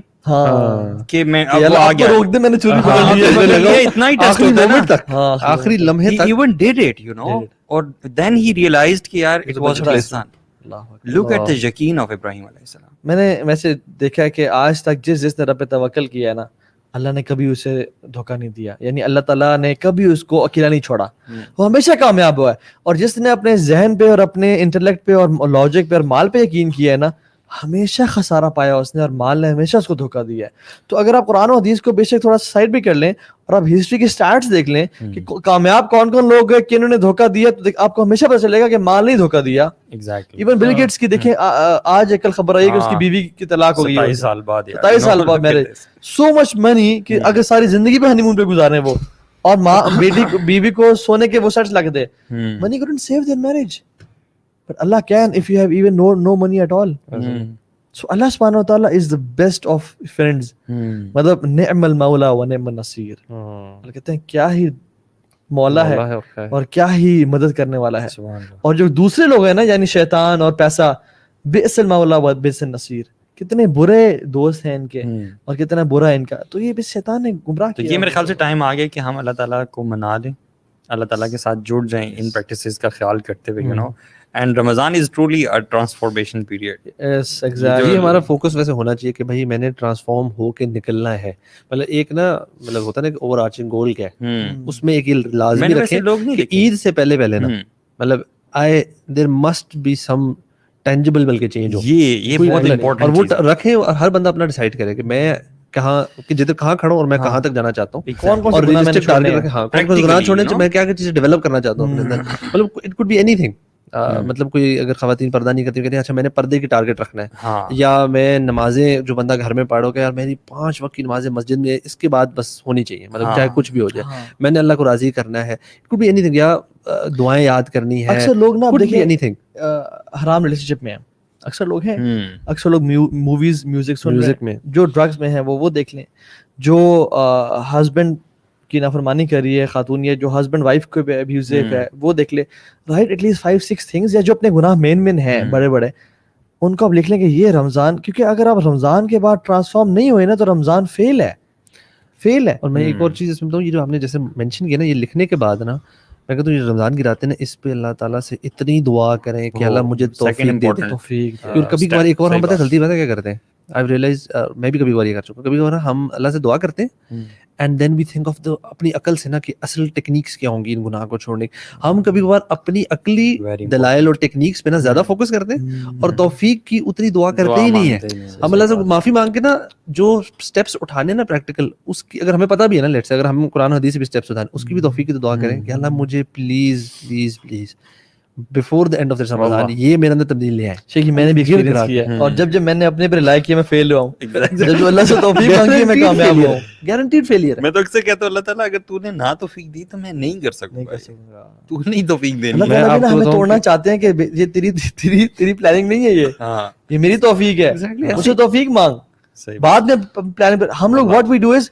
کہ میں اب وہ آ گیا، روک دے، میں نے چھری پکڑ لی، اتنا ہی ٹیسٹ ہوتا ہے نا، آخری لمحے تک. he even did it, you know, اور then he realized کہ یار it was his son. Look at the yaqeen of ابراہیم علیہ السلام. میں نے ویسے دیکھا ہے کہ آج تک جس نے رب پہ توکل کیا ہے نا، اللہ نے کبھی اسے دھوکہ نہیں دیا. یعنی اللہ تعالیٰ نے کبھی اس کو اکیلا نہیں چھوڑا، وہ ہمیشہ کامیاب ہوا ہے. اور جس نے اپنے ذہن پہ اور اپنے انٹلیکٹ پہ اور لاجک پہ اور مال پہ یقین کیا ہے نا، ہمیشہ خسارہ پایا اس نے، اور مال نے ہمیشہ اس کو دھوکہ دیا ہے. تو اگر آپ قرآن و حدیث کو بے شک تھوڑا سا سائڈ بھی کر لیں اور آپ ہسٹری کی سٹارٹس دیکھ لیں کہ کامیاب کون کون لوگ ہیں، کنہوں نے دھوکہ دیا، تو آپ کو ہمیشہ پتہ چلے گا کہ مال نہیں دھوکہ دیا. ایون بل گیٹس کی دیکھیں، آج کل خبر آئی کہ اس کی بیوی کی طلاق ہو گئی 27 سال بعد میرج. سو مچ منی کہ اگر ساری زندگی پہ ہنی مون پہ گزارے وہ، اور ماں بیوی کو سونے کے وہ سیٹس لا کے دے. منی couldn't save their marriage. But Allah can if you have even no money at all. So Allah subhanahu wa ta'ala is the best of friends. مطلب نعم المولا و نعم النصیر. اللہ کہتے ہیں کیا ہی مولا ہے اور کیا ہی مدد کرنے والا ہے. اور جو دوسرے لوگ ہیں نا یعنی شیطان اور پیسہ, بئس المولا و بئس النصیر, کتنے برے دوست ہیں ان کے اور کتنا برا ان کا. تو یہ بس شیطان نے گمراہ کیا. تو یہ میرے خیال سے ٹائم آ گیا کہ ہم اللہ تعالیٰ کو منا لیں, اللہ تعالیٰ کے ساتھ جڑ جائیں ان پریکٹسز کا خیال کرتے ہوئے, you know. And Ramzan is truly a transformation period. یہ ہمارا فوکس ویسے ہونا چاہیے کہ بھائی میں نے ٹرانسفارم ہو کے نکلنا ہے. مطلب ایک نا مطلب ہوتا ہے نا اوور آرچنگ گول کیا ہے, اس میں ایک لازمی رکھیں کہ عید سے پہلے نا مطلب there must be some tangible بلکہ چینج ہو. یہ بہت امپورٹنٹ اور وہ رکھیں اور ہر بندہ اپنا ڈیسائیڈ کرے کہ میں کہاں جدھر کہاں کھڑا ہوں اور میں کہاں تک جانا چاہتا ہوں, اور ریئلسٹک ٹارگیٹ رکھیں. ہاں کون کون گناہ چھوڑنے میں کیا کیا چیزیں ڈیولپ کرنا چاہتا ہوں اپنے اندر. مطلب it could be anything. مطلب کوئی اگر خواتین پردہ نہیں کرتی, کہتے ہیں اچھا میں نے پردے کی ٹارگیٹ رکھنا ہے, یا میں نمازیں جو بندہ گھر میں پڑھو کہ یار میری 5 وقت کی نمازیں مسجد میں اس کے بعد بس ہونی چاہیے, مطلب چاہے کچھ بھی ہو جائے میں نے اللہ کو راضی کرنا ہے. It could be anything, یا دعائیں یاد کرنی ہے. اکثر لوگ نا دیکھیں اینی تھنگ حرام ریلیشن شپ میں ہیں, اکثر لوگ ہیں, اکثر لوگ موویز میوزک میں, جو ڈرگز میں ہیں وہ دیکھ لیں, جو ہسبینڈ کی نافرمانی کر رہی ہے خاتون, یا جو ہسبینڈ وائف کو ابیوزیو ہے وہ دیکھ لے, رائٹ, ایٹ لیسٹ 5-6 تھنگس, یا جو اپنے گناہ مین ہیں بڑے بڑے, ان کو آپ لکھ لیں کہ یہ رمضان, کیونکہ اگر آپ رمضان کے بعد ٹرانسفارم نہیں ہوئے نا تو رمضان فیل ہے. اور میں ایک اور چیز اس میں بتاؤں, یہ جو آپ نے جیسے مینشن کیا نا, یہ لکھنے کے بعد نا میں کہتا ہوں یہ رمضان کی راتیں نا اس پہ اللہ تعالیٰ سے اتنی دعا کریں کہ اللہ مجھے توفیق دے دے. کبھی کبھار ایک اور ہم پتہ ہے غلطی بات ہے کیا کرتے ہیں, آئی ریئلائز میں بھی کبھی کبھار یہ کر چکا ہوں, کبھی کبھار ہم اللہ سے دعا کرتے ہیں and then we think of اپنی عقل سے نا کہ اصل ٹیکنیکس کیا ہوں گی ان گناہ کو چھوڑنے کی. ہم کبھی کبھار اپنی عقلی دلائل اور ٹیکنیکس پہ نا زیادہ فوکس کرتے ہیں اور توفیق کی اتنی دعا کرتے ہی نہیں ہے. ہم اللہ سے معافی مانگ کے نا جو اسٹیپس اٹھانے نا پریکٹیکل, اس کی اگر ہمیں پتہ بھی ہے نا, لیٹ سے اگر ہم قرآن حدیث سے بھی اسٹیپس اٹھائیں, اس کی بھی توفیق کی تو دعا کریں کہ اللہ مجھے please please please before the end of this رمضان یہ میرے اندر تبدیلی لے آئے. شیخی میں نے بھی ایکسپیرینس کیا ہے, اور جب میں نے اپنے پر لائک کیا میں فیل ہوا ہوں, جب اللہ سے توفیق مانگی میں کامیاب ہوا ہوں. Guaranteed failure. میں تو اکثر کہتا ہوں اللہ تعالیٰ اگر تو نے نہ توفیق دی تو میں نہیں کر سکوں گا, تو نہیں توفیق دینی. اللہ تعالیٰ ہمیں توڑنا چاہتے ہیں کہ یہ تیری پلاننگ نہیں ہے, یہ میری توفیق ہے, مجھے توفیق مانگ بعد میں پلاننگ. ہم لوگ what we do is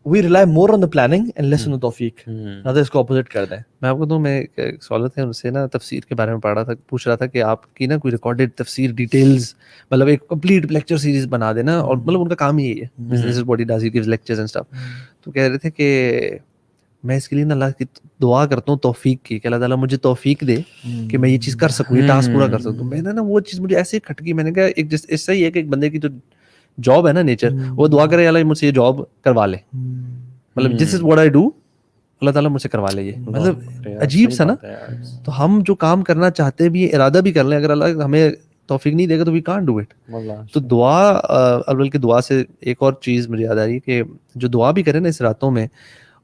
we rely more on the planning and less on the توفیق, نہ تو اس کو اپوزٹ کر دیں. میں آپ کو تو میں ایک سوالت ہے ان سے نا تفسیر کے بارے میں پڑھ رہا تھا, پوچھ رہا تھا کہ آپ کی نا کوئی ریکارڈیڈ تفسیر ڈیٹیلز, مطلب ایک کمپلیٹ لیکچر سیریز بنا دینا, اور مطلب ان کا کام ہی ہے, business is what he does, he gives lectures and stuff. تو کہہ رہے تھے کہ میں اس کے لیے نا اللہ کی دعا کرتا ہوں توفیق کی, کہ اللہ تعالیٰ مجھے توفیق دے کہ میں یہ چیز کر سکوں, یہ ٹاسک پورا کر سکوں. میں نے نا وہ چیز مجھے ایسے کھٹ گئی, میں نے کہا ایک جس اس سے ہی ہے کہ ایک بندے کی جو جاب ہے نا نیچر, وہ دعا کرے اللہ مجھ سے یہ جاب کروا لے, مطلب دس از واٹ آئی ڈو, اللہ تعالیٰ مجھ سے کروا لے. یہ مطلب عجیب سا نا. تو ہم جو کام کرنا چاہتے بھی ارادہ بھی کر لیں, اگر اللہ ہمیں توفیق نہیں دے گا تو وی کانٹ ڈو اٹ. تو دعا, بلکہ دعا سے ایک اور چیز مجھے یاد آ رہی ہے کہ جو دعا بھی کریں نا اس راتوں میں,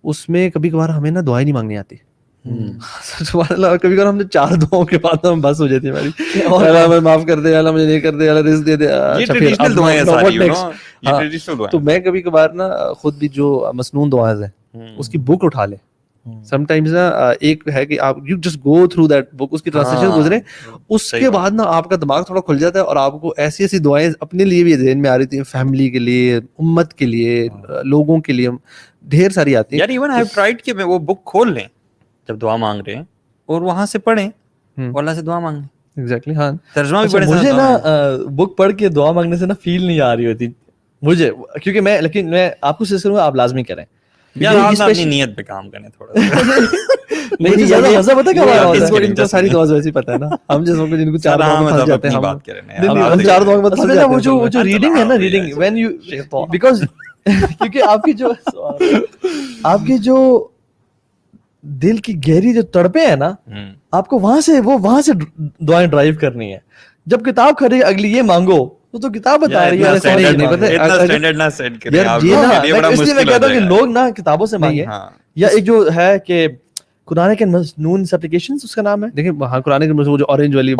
اس میں کبھی کبھار ہمیں نا دعائیں نہیں مانگنی آتی. سبحان اللہ, کبھی کبھار ہم نے 4 دعاؤں کے بعد ہم بس ہو جاتی ہے ہماری, اللہ مجھے معاف کر دے, اللہ مجھے نہیں کر دے, اللہ رزق دے دے. تو میں کبھی کبھار نا خود بھی جو مسنون دعائیں ہیں اس کی بک اٹھا لیں. سم ٹائمز نا ایک ہے کہ آپ you just go through that book, اس کی ٹرانسلیشن گزرے, اس کے بعد نا آپ کا دماغ تھوڑا کھل جاتا ہے, اور آپ کو ایسی ایسی دعائیں اپنے لیے بھی ذہن میں آ رہی تھیں, فیملی کے لیے, امت کے لیے, لوگوں کے لیے, ڈھیر ساری آتی ہیں. یار ایون آئی ہیو ٹرائیڈ کہ وہ بک کھول لیں جب دعا مانگ رہے ہیں, اور وہاں سے پڑھیں اور اللہ سے دعا مانگیں. ایگزیکٹلی, ہاں. ترجمہ بھی پڑھیں. مجھے نا بک پڑھ کے دعا مانگنے سے نا فیل نہیں آ رہی ہوتی مجھے, کیونکہ میں آپ کو سجیسٹ کروں گا آپ لازمی کریں. یار آپ اپنی نیت پہ کام کریں تھوڑا. نہیں زیادہ مزہ پتہ کیا ہوا ہے, ان کو ساری دعا ویسی پتہ ہے نا, ہم جیسوں کو جن کو 4 دعا میں پھنس جاتے ہیں, بات کریں ہم 4 دعا میں پھنس جاتے ہیں. وہ جو ریڈنگ ہے نا, ریڈنگ وین یو, بیکاز کیونکہ آپ کی جو دل کی گہری جو تڑپے ہیں نا, آپ کو وہاں سے دعائیں ڈرائیو کرنی ہے. جب کتاب کھڑی اگلی یہ مانگو تو کتاب بتا رہی ہے, اس لیے میں کہتا ہوں کہ لوگ نا کتابوں سے مانگیں. یا ایک جو ہے کہ قرآن کے مضمون اپلیکیشنز, اس کا نام ہے, دیکھیں ہاں قرآن کے مضمون جو اورنج والی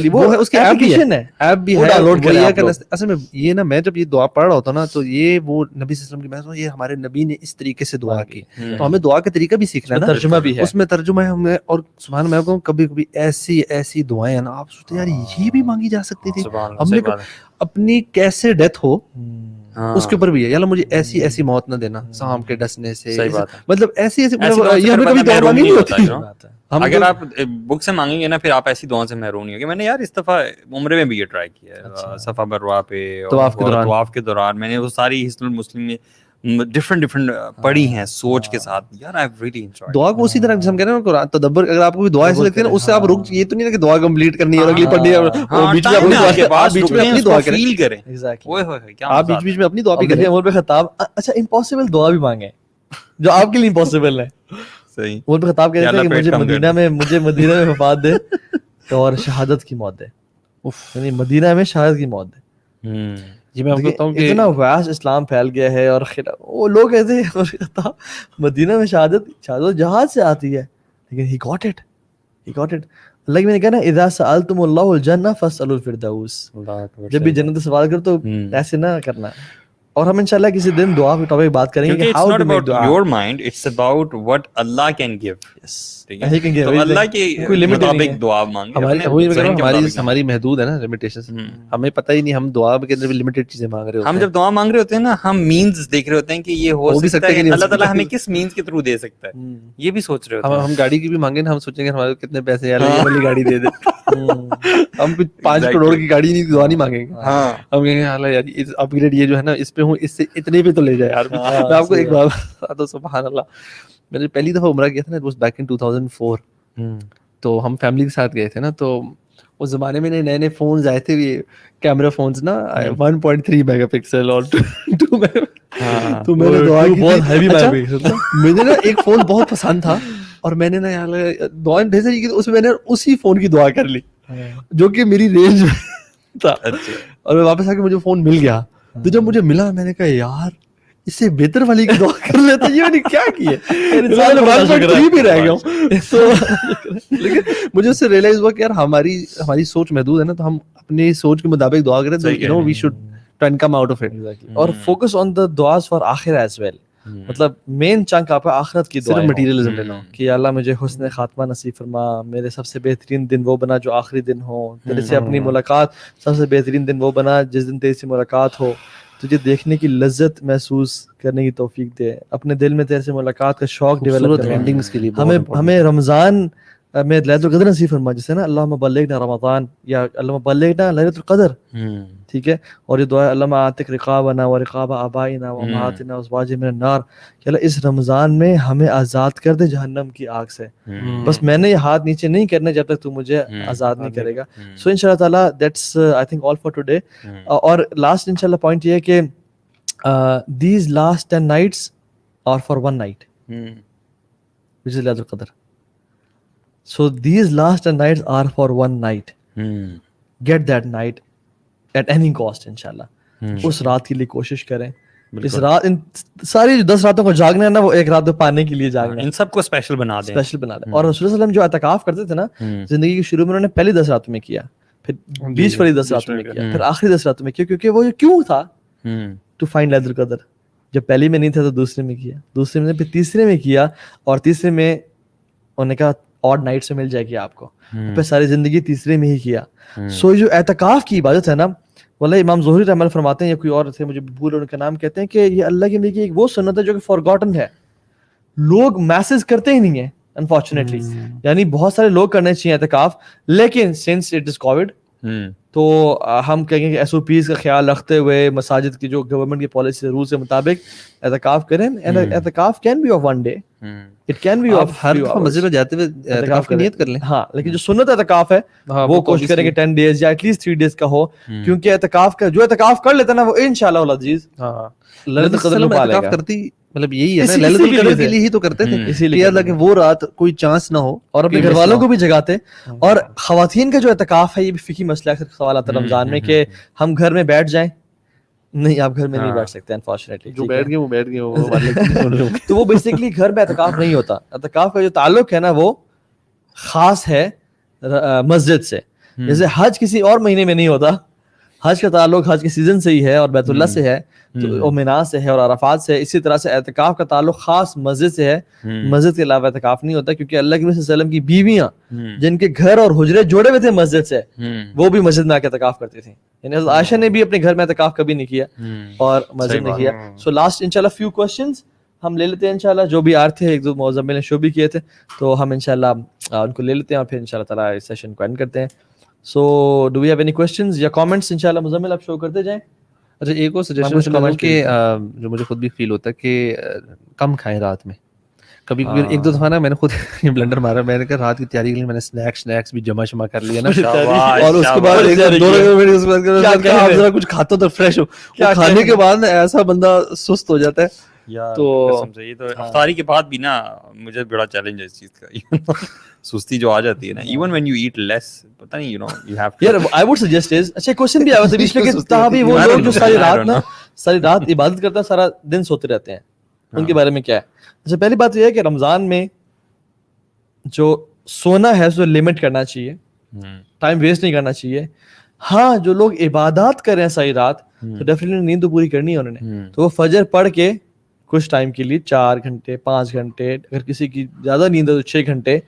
وہ ہے, اس کی ایپلیکیشن ہے, ایپ بھی ہے, ڈاؤن لوڈ کریں. اصل میں یہ نا, میں جب یہ دعا پڑھ رہا ہوتا نا تو یہ وہ نبی صلی اللہ علیہ وسلم کی, میں یہ ہمارے نبی نے اس طریقے سے دعا کی, تو ہمیں دعا کا طریقہ بھی سیکھنا ہے نا, ترجمہ بھی ہے, اس میں ترجمہ ہے ہمیں. اور سبحان اللہ, میں کہوں کبھی کبھی ایسی دعائیں نا آپ سوچتے یار یہ بھی مانگی جا سکتی تھی. ہم نے اپنی کیسے ڈیتھ ہو اس کے اوپر بھی ہے یا اللہ مجھے ایسی ایسی موت نہ دینا سانپ کے ڈسنے سے, صحیح بات ہے. مطلب ایسی ایسی یہ ہمیں کبھی دعا مانگی نہیں ہوتی. اگر آپ بک سے مانگیں گے نا پھر آپ ایسی دعاؤں سے محروم نہیں ہوگے. میں نے یار اس دفعہ عمرے میں بھی یہ ٹرائی کیا ہے, صفا بروا پہ طواف کے دوران میں نے وہ ساری حصن المسلم میں ڈفرنٹ پڑھی ہیں سوچ کے ساتھ. یار آئی ریلی انجوائے دعا کو اسی طرح جیسے ہم کہہ رہے ہیں نا قرآن تدبر, اگر آپ کو دعا ایسی لگتی ہے نا اس سے آپ رک, یہ تو نہیں ہے کہ دعا کمپلیٹ کرنی ہے اور اگلی پڑھنی ہے, بیچ میں اپنی دعا کریں, فیل کریں. آپ بیچ میں اپنی دعا بھی کریں. عمر بن خطاب اچھا امپاسبل دعا بھی مانگے جو آپ کے لیے امپاسبل ہے. صحیح. عمر بن خطاب کہتے ہیں کہ مجھے مدینہ میں وفات دے اور شہادت کی موت دے, یعنی مدینہ میں شہادت کی موت دے. جی میں آپ کو بتاؤں کہ اتنا واسٹ اسلام پھیل گیا ہے اور وہ لوگ کہتے ہیں مدینہ میں شہادت جہاز سے آتی ہے, لیکن he got it. اللہ کی میں نے کہا نا اذا سألتم اللہ الجنہ فاسألوا الفردوس, جب بھی جنت سے سوال کرو تو ایسے نہ کرنا. اور ہم انشاءاللہ کسی دن دعا کے ٹاپک بات کریں گے کہ how to make dua. Your mind, it's about what Allah can give. Yes. تو اللہ کے مطابق دعا مانگے. ہماری محدود ہے نا لمیٹیشنز, ہمیں پتہ ہی نہیں, ہم دعا کے اندر بھی لمیٹڈ چیزیں مانگ رہے ہوتے ہیں. ہم جب دعا مانگ رہے ہوتے ہیں نا ہم مینز دیکھ رہے ہوتے ہیں کہ یہ ہو سکتا ہے, اللہ تعالیٰ ہمیں کس مینز کے تھرو دے سکتا ہے, یہ بھی سوچ رہے ہوتے ہیں. ہم گاڑی کی بھی مانگیں نا, ہم سوچیں گے ہمارے کتنے پیسے ہیں, یہ والی گاڑی دے دے. ہم 5 کروڑ کی گاڑی نہیں, دعا نہیں مانگیں گے. ہم کہیں گے اللہ یار اپ گریڈ یہ جو ہے نا اس پہ ہوں, اس سے اتنے پہ تو لے جائے یار. میں آپ کو ایک بات بتا دوں, سبحان اللہ, میں نے پہلی دفعہ عمرہ کیا تھا نا, it was back in 2004. تو ہم فیملی کے ساتھ گئے تھے نا, تو اس زمانے میں نئے نئے فونز آئے تھے, یہ کیمرہ فونز نا 1.3 میگا پکسل اور 2 میگا. تو میں نے دعا کی, مجھے نا ایک فون بہت پسند تھا اور میں نے نا یار دعا بھیجی کی, اس میں نے اسی فون کی دعا کر لی جو کہ میری رینج میں تھا, اور میں واپس آ کے مجھے فون مل گیا. تو جب مجھے ملا میں نے کہا یار اس سے بہتر والی کی دعا کر لیتا, یہ میں نے کیا کی ہے, بھی رہ گیا ہوں. لیکن مجھے اس سے ریئلائز ہوا کہ یار ہماری سوچ محدود ہے نا, تو ہم اپنی سوچ کے مطابق دعا کریں, تو you know we should try and come out of it. اور فوکس آن دا دعاز فار آخرہ ایز ویل, مطلب مین چنک آپ کا آخرت کی دعا, صرف مٹیریلزم لینا کہ اللہ مجھے حسن خاتمہ نصیب فرما, میرے سب سے بہترین دن وہ بنا جو آخری دن ہو, تیرے سے اپنی ملاقات سب سے بہترین دن وہ بنا جس دن تیرے سے ملاقات ہو, تجھے دیکھنے کی لذت محسوس کرنے کی توفیق دے, اپنے دل میں تیرے سے ملاقات کا شوق ڈیولپ کرنا. ہمیں رمضان میں لیلۃ القدر نصیب فرما, جسے نا اللہم بلغنا رمضان یا اللہم بلغنا لیلۃ القدر, ٹھیک ہے. اور یہ دعا اللہم اعتق رقابنا ورقاب آبائنا وامہاتنا وازواجنا من النار, کہ اللہ اس رمضان میں ہمیں آزاد کر دے جہنم کی آگ سے. بس میں نے یہ ہاتھ نیچے نہیں کرنے جب تک تو مجھے آزاد نہیں کرے گا. سو انشاءاللہ تعالیٰ that's I think all for today. اور لاسٹ انشاءاللہ پوائنٹ یہ ہے کہ these last 10 nights are for one night, which is لیلۃ القدر. So these last 10 nights are for one night. Get that night at any cost انشاءاللہ. اس رات کے لیے کوشش کریں. اس رات ان ساری 10 راتوں کو جاگنا ہے نا, وہ ایک رات کو پانے کے لیے جاگنا ہے. ان سب کو اسپیشل بنا دیں. اور رسول صلی اللہ علیہ وسلم جو اعتکاف کرتے تھے نا زندگی کے شروع میں, انہوں نے پہلی 10 راتوں میں کیا, پھر بیچ والی 10 راتوں میں کیا, پھر آخری 10 راتوں میں کیا, کیونکہ وہ کیوں تھا ٹو فائنڈ لیلۃ القدر. جب پہلی میں نہیں تھا تو دوسرے میں کیا, دوسرے میں پھر تیسرے میں کیا, اور تیسرے میں انہوں نے کہا آڈ نائٹ سے مل جائے گی آپ کو, پھر ساری زندگی تیسرے میں ہی کیا. سو جو اعتکاف کی عبادت ہے نا, واللہ امام زہری رحمۃ اللہ فرماتے ہیں, یا کوئی اور تھے مجھے بھول ان کا نام, کہتے ہیں کہ یہ اللہ کے نبی کی ایک وہ سنت ہے جو کہ فارگاٹن ہے, لوگ میسز کرتے ہی نہیں ہیں انفارچونیٹلی. یعنی بہت سارے لوگ کرنے چاہیے اعتکاف, لیکن سنس اٹ از کووڈ تو ہم کہیں گے کہ ایس او پیز کا خیال رکھتے ہوئے مساجد کی جو گورنمنٹ کی پالیسی رولز کے مطابق اعتکاف کریں. اعتکاف can be of one day, it can be of ہر مسجد میں جاتے ہوئے اعتکاف کی نیت کر لیں. ہاں, لیکن جو سنت اعتکاف ہے وہ کوشش کریں کہ 10 days یا ایٹ لیسٹ 3 days کا ہو, کیونکہ اعتکاف کا جو اعتکاف کر لیتا ہے نا وہ انشاءاللہ العزیز لیلۃ القدر میں پا لے گا. کرتی مطلب یہی ہے نا, لیلۃ القدر کے لیے ہی تو کرتے تھے, اسی لیے اللہ کہ وہ رات کوئی چانس نہ ہو, اور اپنے گھر والوں کو بھی جگاتے. اور خواتین کا جو اعتکاف ہے یہ بھی فقہی مسئلہ اکثر سوال آتا ہے رمضان میں کہ ہم گھر میں بیٹھ جائیں. نہیں, آپ گھر میں نہیں بیٹھ سکتے انفارچونیٹلی, جو بیٹھ گئے وہ بیٹھ گئے. تو وہ بیسیکلی گھر میں اعتکاف نہیں ہوتا. اعتکاف کا جو تعلق ہے نا وہ خاص ہے مسجد سے. جیسے حج کسی اور مہینے میں نہیں ہوتا, حج کا تعلق حج کے سیزن سے ہی ہے اور بیت اللہ سے ہے تو مینا سے ہے اور عرفات سے ہے. اسی طرح سے اعتکاف کا تعلق خاص مسجد سے ہے, مسجد کے علاوہ اعتکاف نہیں ہوتا, کیونکہ اللہ کے نبی صلی اللہ علیہ وسلم کی بیویاں جن کے گھر اور حجرے جوڑے ہوئے تھے مسجد سے, وہ بھی مسجد میں آ کے اعتکاف کرتی تھیں. یعنی حضرت عائشہ نے بھی اپنے گھر میں اعتکاف کبھی نہیں کیا اور مسجد میں کیا. سو لاسٹ انشاءاللہ فیو کوسچنز ہم لے لیتے ہیں انشاءاللہ, جو بھی آ رہے تھے, ایک دو مزمل نے شو بھی کیے تھے, تو ہم انشاءاللہ ان کو لے لیتے ہیں اور پھر انشاءاللہ تعالیٰ اس سیشن کو اینڈ کرتے ہیں. So do we have any questions یا کامنٹس؟ انشاءاللہ مزمل آپ شو کرتے جائیں. اچھا ایک اور سجیشن کامنٹ کہ جو مجھے خود بھی فیل ہوتا ہے کہ کم کھائیں رات میں. کبھی کبھی ایک دو دفعہ نا میں نے خود یہ بلنڈر مارا, میں نے کہا رات کی تیاری کے لیے میں نے اسنیکس بھی جمع شمع کر لیا نا, اور اس کے بعد آپ ذرا کچھ کھاتا تو فریش ہو. کھانے کے بعد ایسا بندہ سست ہو جاتا ہے. تو یہ تو افطاری کے بعد بھی نا مجھے بڑا چیلنج ہے اس چیز کا, سستی جو آ جاتی ہے نا, even when you eat less, پتہ نہیں, you know you have to. یار آئی وڈ سجیسٹ از, اچھا کوسچن بھی آیا تھا بیچ میں کہ صحابی وہ لوگ جو ساری رات عبادت کرتے ہیں, سارا دن سوتے رہتے ہیں, ان کے بارے میں کیا ہے؟ اچھا پہلی بات یہ ہے کہ رمضان میں جو سونا ہے اسے لمٹ کرنا چاہیے, ٹائم ویسٹ نہیں کرنا چاہیے. ہاں جو لوگ عبادات کر رہے ہیں ساری رات, تو ڈیفینیٹلی نیند تو پوری کرنی ہے انہوں نے, تو وہ فجر پڑھ کے کچھ ٹائم کے لیے 4 گھنٹے 5 گھنٹے, اگر کسی کی زیادہ نیند ہے تو 6 گھنٹے,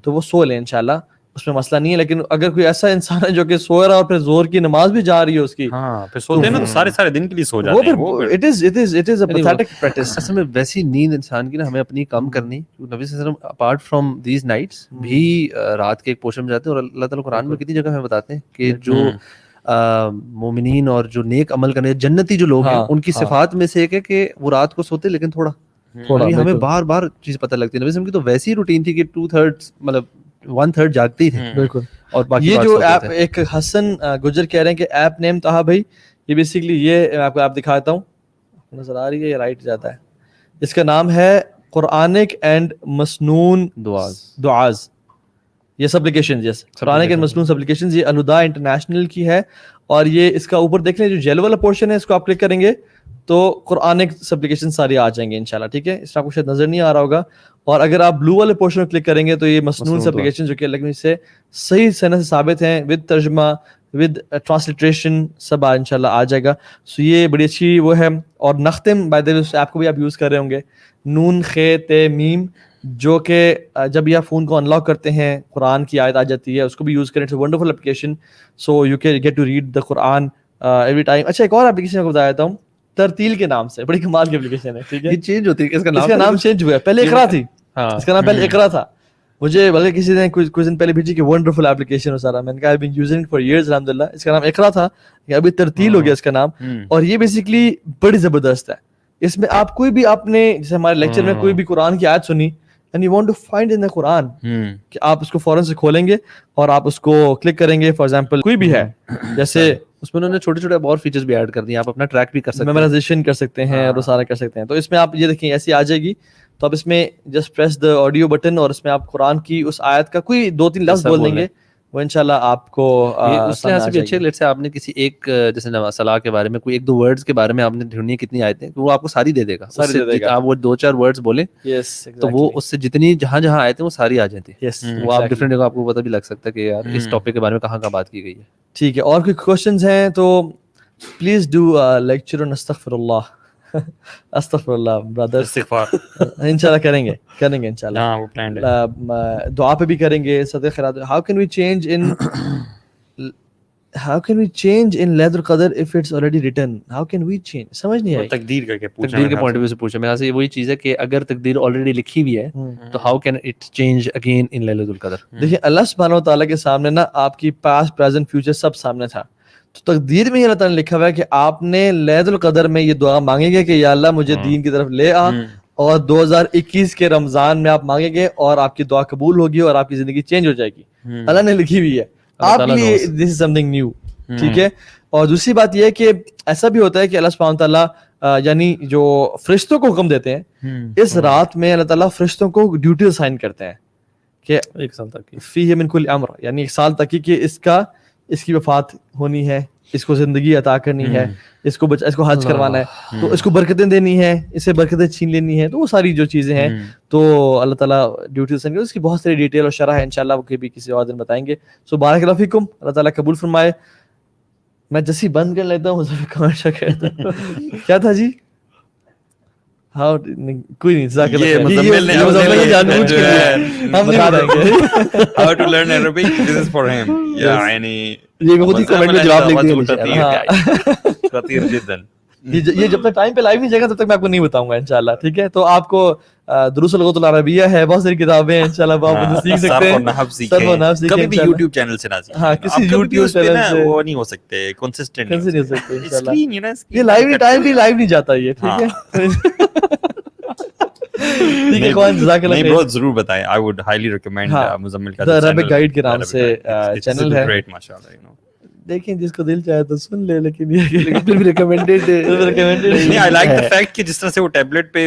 تو وہ سو لیں انشاءاللہ, اس میں مسئلہ نہیں ہے. لیکن اگر کوئی ایسا انسان ہے جو کہ سو رہا اور پھر زور کی نماز بھی جا رہی ہے اس کی, ہاں پھر سوتے ہیں نا تو سارے دن کے لیے سو جاتے ہیں, وہ it is a pathetic practice. اصل میں ویسی نیند انسان کی نا ہمیں اپنی کم کرنی. نبی صلی اللہ علیہ وسلم اپارٹ فرام دیز نائٹس بھی رات کے ایک پورشن میں جاتے ہیں, اور اللہ تعالیٰ قرآن میں کتنی جگہ ہمیں بتاتے ہیں کہ جو مومنین اور جو نیک عمل کرنے جنتی جو لوگ ہیں, ان کی صفات میں سے ایک ہے کہ وہ رات کو سوتے لیکن تھوڑا. ہمیں بار بار چیز پتہ لگتی ہے. نبی صلی اللہ علیہ وسلم کی تو ویسی روٹین تھی کہ 2/3 مطلب 1/3 جاگتے ہی تھے. بالکل. اور یہ جو ایپ ایک حسن گجر کہہ رہے ہیں کہ ایپ نیم تھا بھائی, یہ بیسیکلی یہ آپ کو ایپ دکھاتا ہوں, نظر آ رہی ہے, یہ رائٹ جاتا ہے, اس کا نام ہے قرآنک اینڈ مسنون دعاز. یہ سپلیکیشنز, یس قرآنک اینڈ مسنون سپلیکیشنز, یہ الہدا انٹرنیشنل کی ہے. اور یہ اس کا اوپر دیکھ لیں جو جیل والا پورشن ہے, اس کو آپ کلک کریں گے تو قرآنک سپلیکیشن ساری آ جائیں گے انشاءاللہ. ٹھیک ہے, اس میں آپ کو شاید نظر نہیں آ رہا ہوگا. اور اگر آپ بلو والے پورشن پر کلک کریں گے تو یہ مسنون سپلیکیشن جو کہ اللہ کی سے صحیح سند سے ثابت ہیں, ود ترجمہ ود ٹرانسلیٹریشن سب انشاءاللہ آ جائے گا. سو یہ بڑی اچھی وہ ہے. اور نختم by the way us app کو بھی آپ یوز کر رہے ہوں گے, نون خ ت میم, جو کہ جب یہ فون کو انلاک کرتے ہیں قرآن کی آیت آ جاتی ہے, اس کو بھی یوز کریں. It's a wonderful application, so you can get to read the Quran every time. اچھا ایک اور اپلیکیشن کو بتا دیتا ہوں, ترتیل کے نام سے, بڑی کمال کی اپلیکیشن ہے. ٹھیک ہے, یہ چینج ہوتی ہے, اس کا نام چینج ہوا ہے, پہلے اقرا تھی, اس کا نام پہلے اقرا تھا. مجھے بلکہ کسی نے کچھ دن پہلے بھیجی کہ ونڈرفل اپلیکیشن ہو سارا, میں نے کہا آئی بین یوزنگ فار ایئرز الحمدللہ. اس کا نام اقرا تھا, ابھی ترتیل ہو گیا اس کا نام. اور یہ بیسیکلی بڑی زبردست ہے. اس میں آپ کوئی بھی, آپ نے جیسے ہمارے لیکچر میں کوئی بھی قرآن کی آیت سنی and you want to find in the قرآن, کہ آپ اس کو فوراً سے کھولیں گے اور آپ اس کو کلک کریں گے. فار ایگزامپل کوئی بھی ہے, جیسے اس میں انہوں نے چھوٹے چھوٹے اور فیچرز بھی ایڈ کر دیے, آپ اپنا ٹریک بھی کر سکتے ہیں, میمورائزیشن کر سکتے ہیں, اور وہ سارا کر سکتے ہیں. تو اس میں آپ یہ دیکھیں ایسی آ جائے گی, تو آپ اس میں just press the audio button, اور اس میں آپ قرآن کی اس آیت کا کوئی 2-3 لفظ بول دیں گے, وہ انشاءاللہ آپ کو اس لحاظ سے بھی اچھے. لیٹ سے آپ نے کسی ایک جیسے صلاح کے بارے میں کوئی 1-2 ورڈز کے بارے میں آپ نے ڈھونڈنی کتنی آیتیں, وہ آپ کو ساری دے دے گا. آپ وہ 2-4 ورڈز بولیں تو وہ اس سے جتنی جہاں آئے تھے وہ ساری آ جاتی ہیں. وہ آپ ڈفرینٹ جگہ آپ کو پتہ بھی لگ سکتا ہے کہ یار اس ٹاپک کے بارے میں کہاں کہاں بات کی گئی ہے. ٹھیک ہے, اور کوئی کوشچنز ہیں تو پلیز ڈو لیکچر آن استغفر اللہ. استغفر اللہ برادر, استغفار انشاءاللہ کریں گے انشاءاللہ. ہاں وہ پلانڈ ہے, دعا پہ بھی کریں گے, صدقہ خیرات. how can we change in لیلۃ القدر if it's already written? how can we change? سمجھ نہیں آئی. تقدیر کر کے پوچھنا, تقدیر کے پوائنٹ آف ویو سے پوچھا. میرے سے وہی چیز ہے کہ اگر تقدیر آلریڈی لکھی ہوئی ہے تو how can it change again in لیلۃ القدر. دیکھیں اللہ سبحانہ و تعالیٰ کے سامنے نا آپ کی پاسٹ پریزنٹ فیوچر سب سامنے تھا. تو تقدیر میں اللہ تعالیٰ نے لکھا ہوا ہے کہ آپ نے لیلۃ القدر میں یہ دعا مانگیں گے کہ یا اللہ مجھے دین کی طرف لے آ, اور 2021 کے رمضان میں آپ مانگیں گے اور آپ کی دعا قبول ہوگی اور آپ کی زندگی چینج ہو جائے گی. اللہ نے لکھی ہوئی ہے آپ کے لیے, دس از سم تھنگ نیو. ٹھیک ہے. اور دوسری بات یہ ہے کہ ایسا بھی ہوتا ہے کہ اللہ سبحانہ تعالیٰ یعنی جو فرشتوں کو حکم دیتے ہیں, اس رات میں اللہ تعالیٰ فرشتوں کو ڈیوٹی اسائن کرتے ہیں کہ 1 سال تک فیہ من کل امر, یعنی 1 سال تک کہ اس کی وفات ہونی ہے, اس کو زندگی عطا کرنی ہے, اس کو حج کروانا ہے, تو اس کو برکتیں دینی ہے, اسے برکتیں چھین لینی ہے. تو وہ ساری جو چیزیں ہیں تو اللہ تعالیٰ ڈیوٹی اسائن کرتے. اس کی بہت ساری ڈیٹیل اور شرح ہے, انشاءاللہ وہ بھی کسی اور دن بتائیں گے. سو بارک اللہ فیکم, اللہ تعالیٰ قبول فرمائے. میں جیسے بند کر لیتا ہوں مجھے کمنٹ شا کہتا ہوں کیا تھا جی ہاں کوئی نہیں جزاک اللہ یہ مزمل نے جان بوجھ کے ہم نہیں بتائیں گے how to learn Arabic, this is for him. یعنی یہ خود ہی کمنٹ میں جواب لکھ دیا خطیر جدا. یہ جب تک ٹائم پہ لائیو نہیں جائے گا تب تک میں آپ کو نہیں بتاؤں گا انشاءاللہ, ٹھیک ہے. تو آپ کو دروس اللغۃ العربیہ ہے, بہت ساری کتابیں ہیں انشاءاللہ آپ ان سے سیکھ سکتے ہیں. صرف و نحو سیکھیں, کبھی بھی یوٹیوب چینل سے نہ سیکھیں. ہاں کسی یوٹیوب چینل سے وہ نہیں ہو سکتے, کنسسٹنٹ نہیں ہو سکتے انشاءاللہ. انشاءاللہ. یہ لائیو ٹائم بھی لائیو نہیں جاتا یہ, ٹھیک ہے. ٹھیک ہے خوان, جزاک اللہ خیر. بہت ضرور بتائیں, I would highly recommend Muzammil کا عربک گائیڈ کے نام سے چینل ہے, گریٹ ماشاءاللہ. دیکھیں جس کو دل چاہے تو سن لے, لیکن یہ پھر بھی ریکمینڈیڈ نہیں. آئی لائک دی فیکٹ کہ جس طرح سے وہ ٹیبلٹ پہ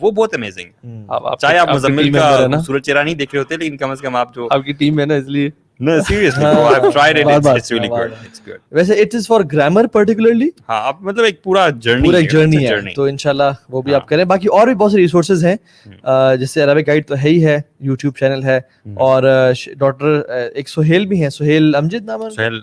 وہ بہت امیزنگ. چاہے آپ مزمل کا خوبصورت چہرہ نہیں دیکھ رہے ہوتے, لیکن کم از کم آپ جو آپ کی ٹیم ہے نا, اس لیے No, seriously, bro, I've tried it. It's really good. It's good. ویسے it is for grammar particularly. ہاں, آپ مطلب ایک پورا جرنی ہے, تو انشاءاللہ وہ بھی آپ کریں. باقی اور بھی بہت سے ریسورسز ہیں, جیسے عربک گائیڈ تو ہے ہی ہے, یوٹیوب چینل ہے, اور ڈاکٹر ایک سہیل بھی ہیں, سہیل امجد نام ہے, سہیل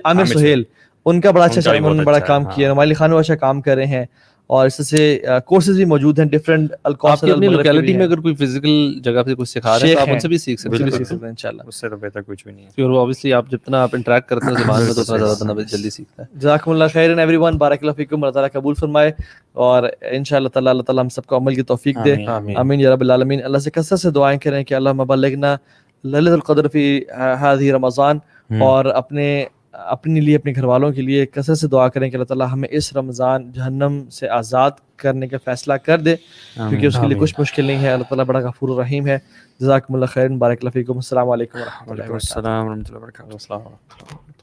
عامر سہیل, ان کا بڑا اچھا, انہوں نے بڑا کام کیا. نمالی خان اچھا کام کر رہے ہیں, اور اس سے کورسز بھی موجود ہیں ڈفرینٹ. آپ کی اپنی لوکیلٹی میں اگر کوئی فزیکل جگہ پہ کچھ سکھا رہے ہیں تو آپ ان سے بھی سیکھ سکتے ہیں انشاءاللہ. اس سے تو بہتر کچھ بھی نہیں ہے. پھر obviously آپ جتنا آپ انٹریکٹ کرتے ہیں زبان میں تو اتنا زیادہ بندہ جلدی سیکھتا ہے. جزاکم اللہ خیر ایوری ون, بارک اللہ فیکم, اللہ تعالیٰ قبول فرمائے, اور انشاءاللہ تعالیٰ اللہ تعالیٰ ہم سب کو عمل کی توفیق دے. آمین یا رب العالمین. اللہ سے کثرت سے دعائیں کریں کہ اللہ بلغنا لیلۃ القدر فی ہذہ رمضان, اور اپنے لیے اپنے گھر والوں کے لیے کثرت سے دعا کریں کہ اللہ تعالیٰ ہمیں اس رمضان جہنم سے آزاد کرنے کا فیصلہ کر دے, کیونکہ اس کے لیے کچھ مشکل نہیں ہے. اللہ تعالیٰ بڑا غفور الرحیم ہے. جزاکم اللہ خیر, بارک اللہ فیکم. السلام علیکم ورحمۃ اللہ وبرکاتہ. السلام ورحمۃ اللہ وبرکاتہ.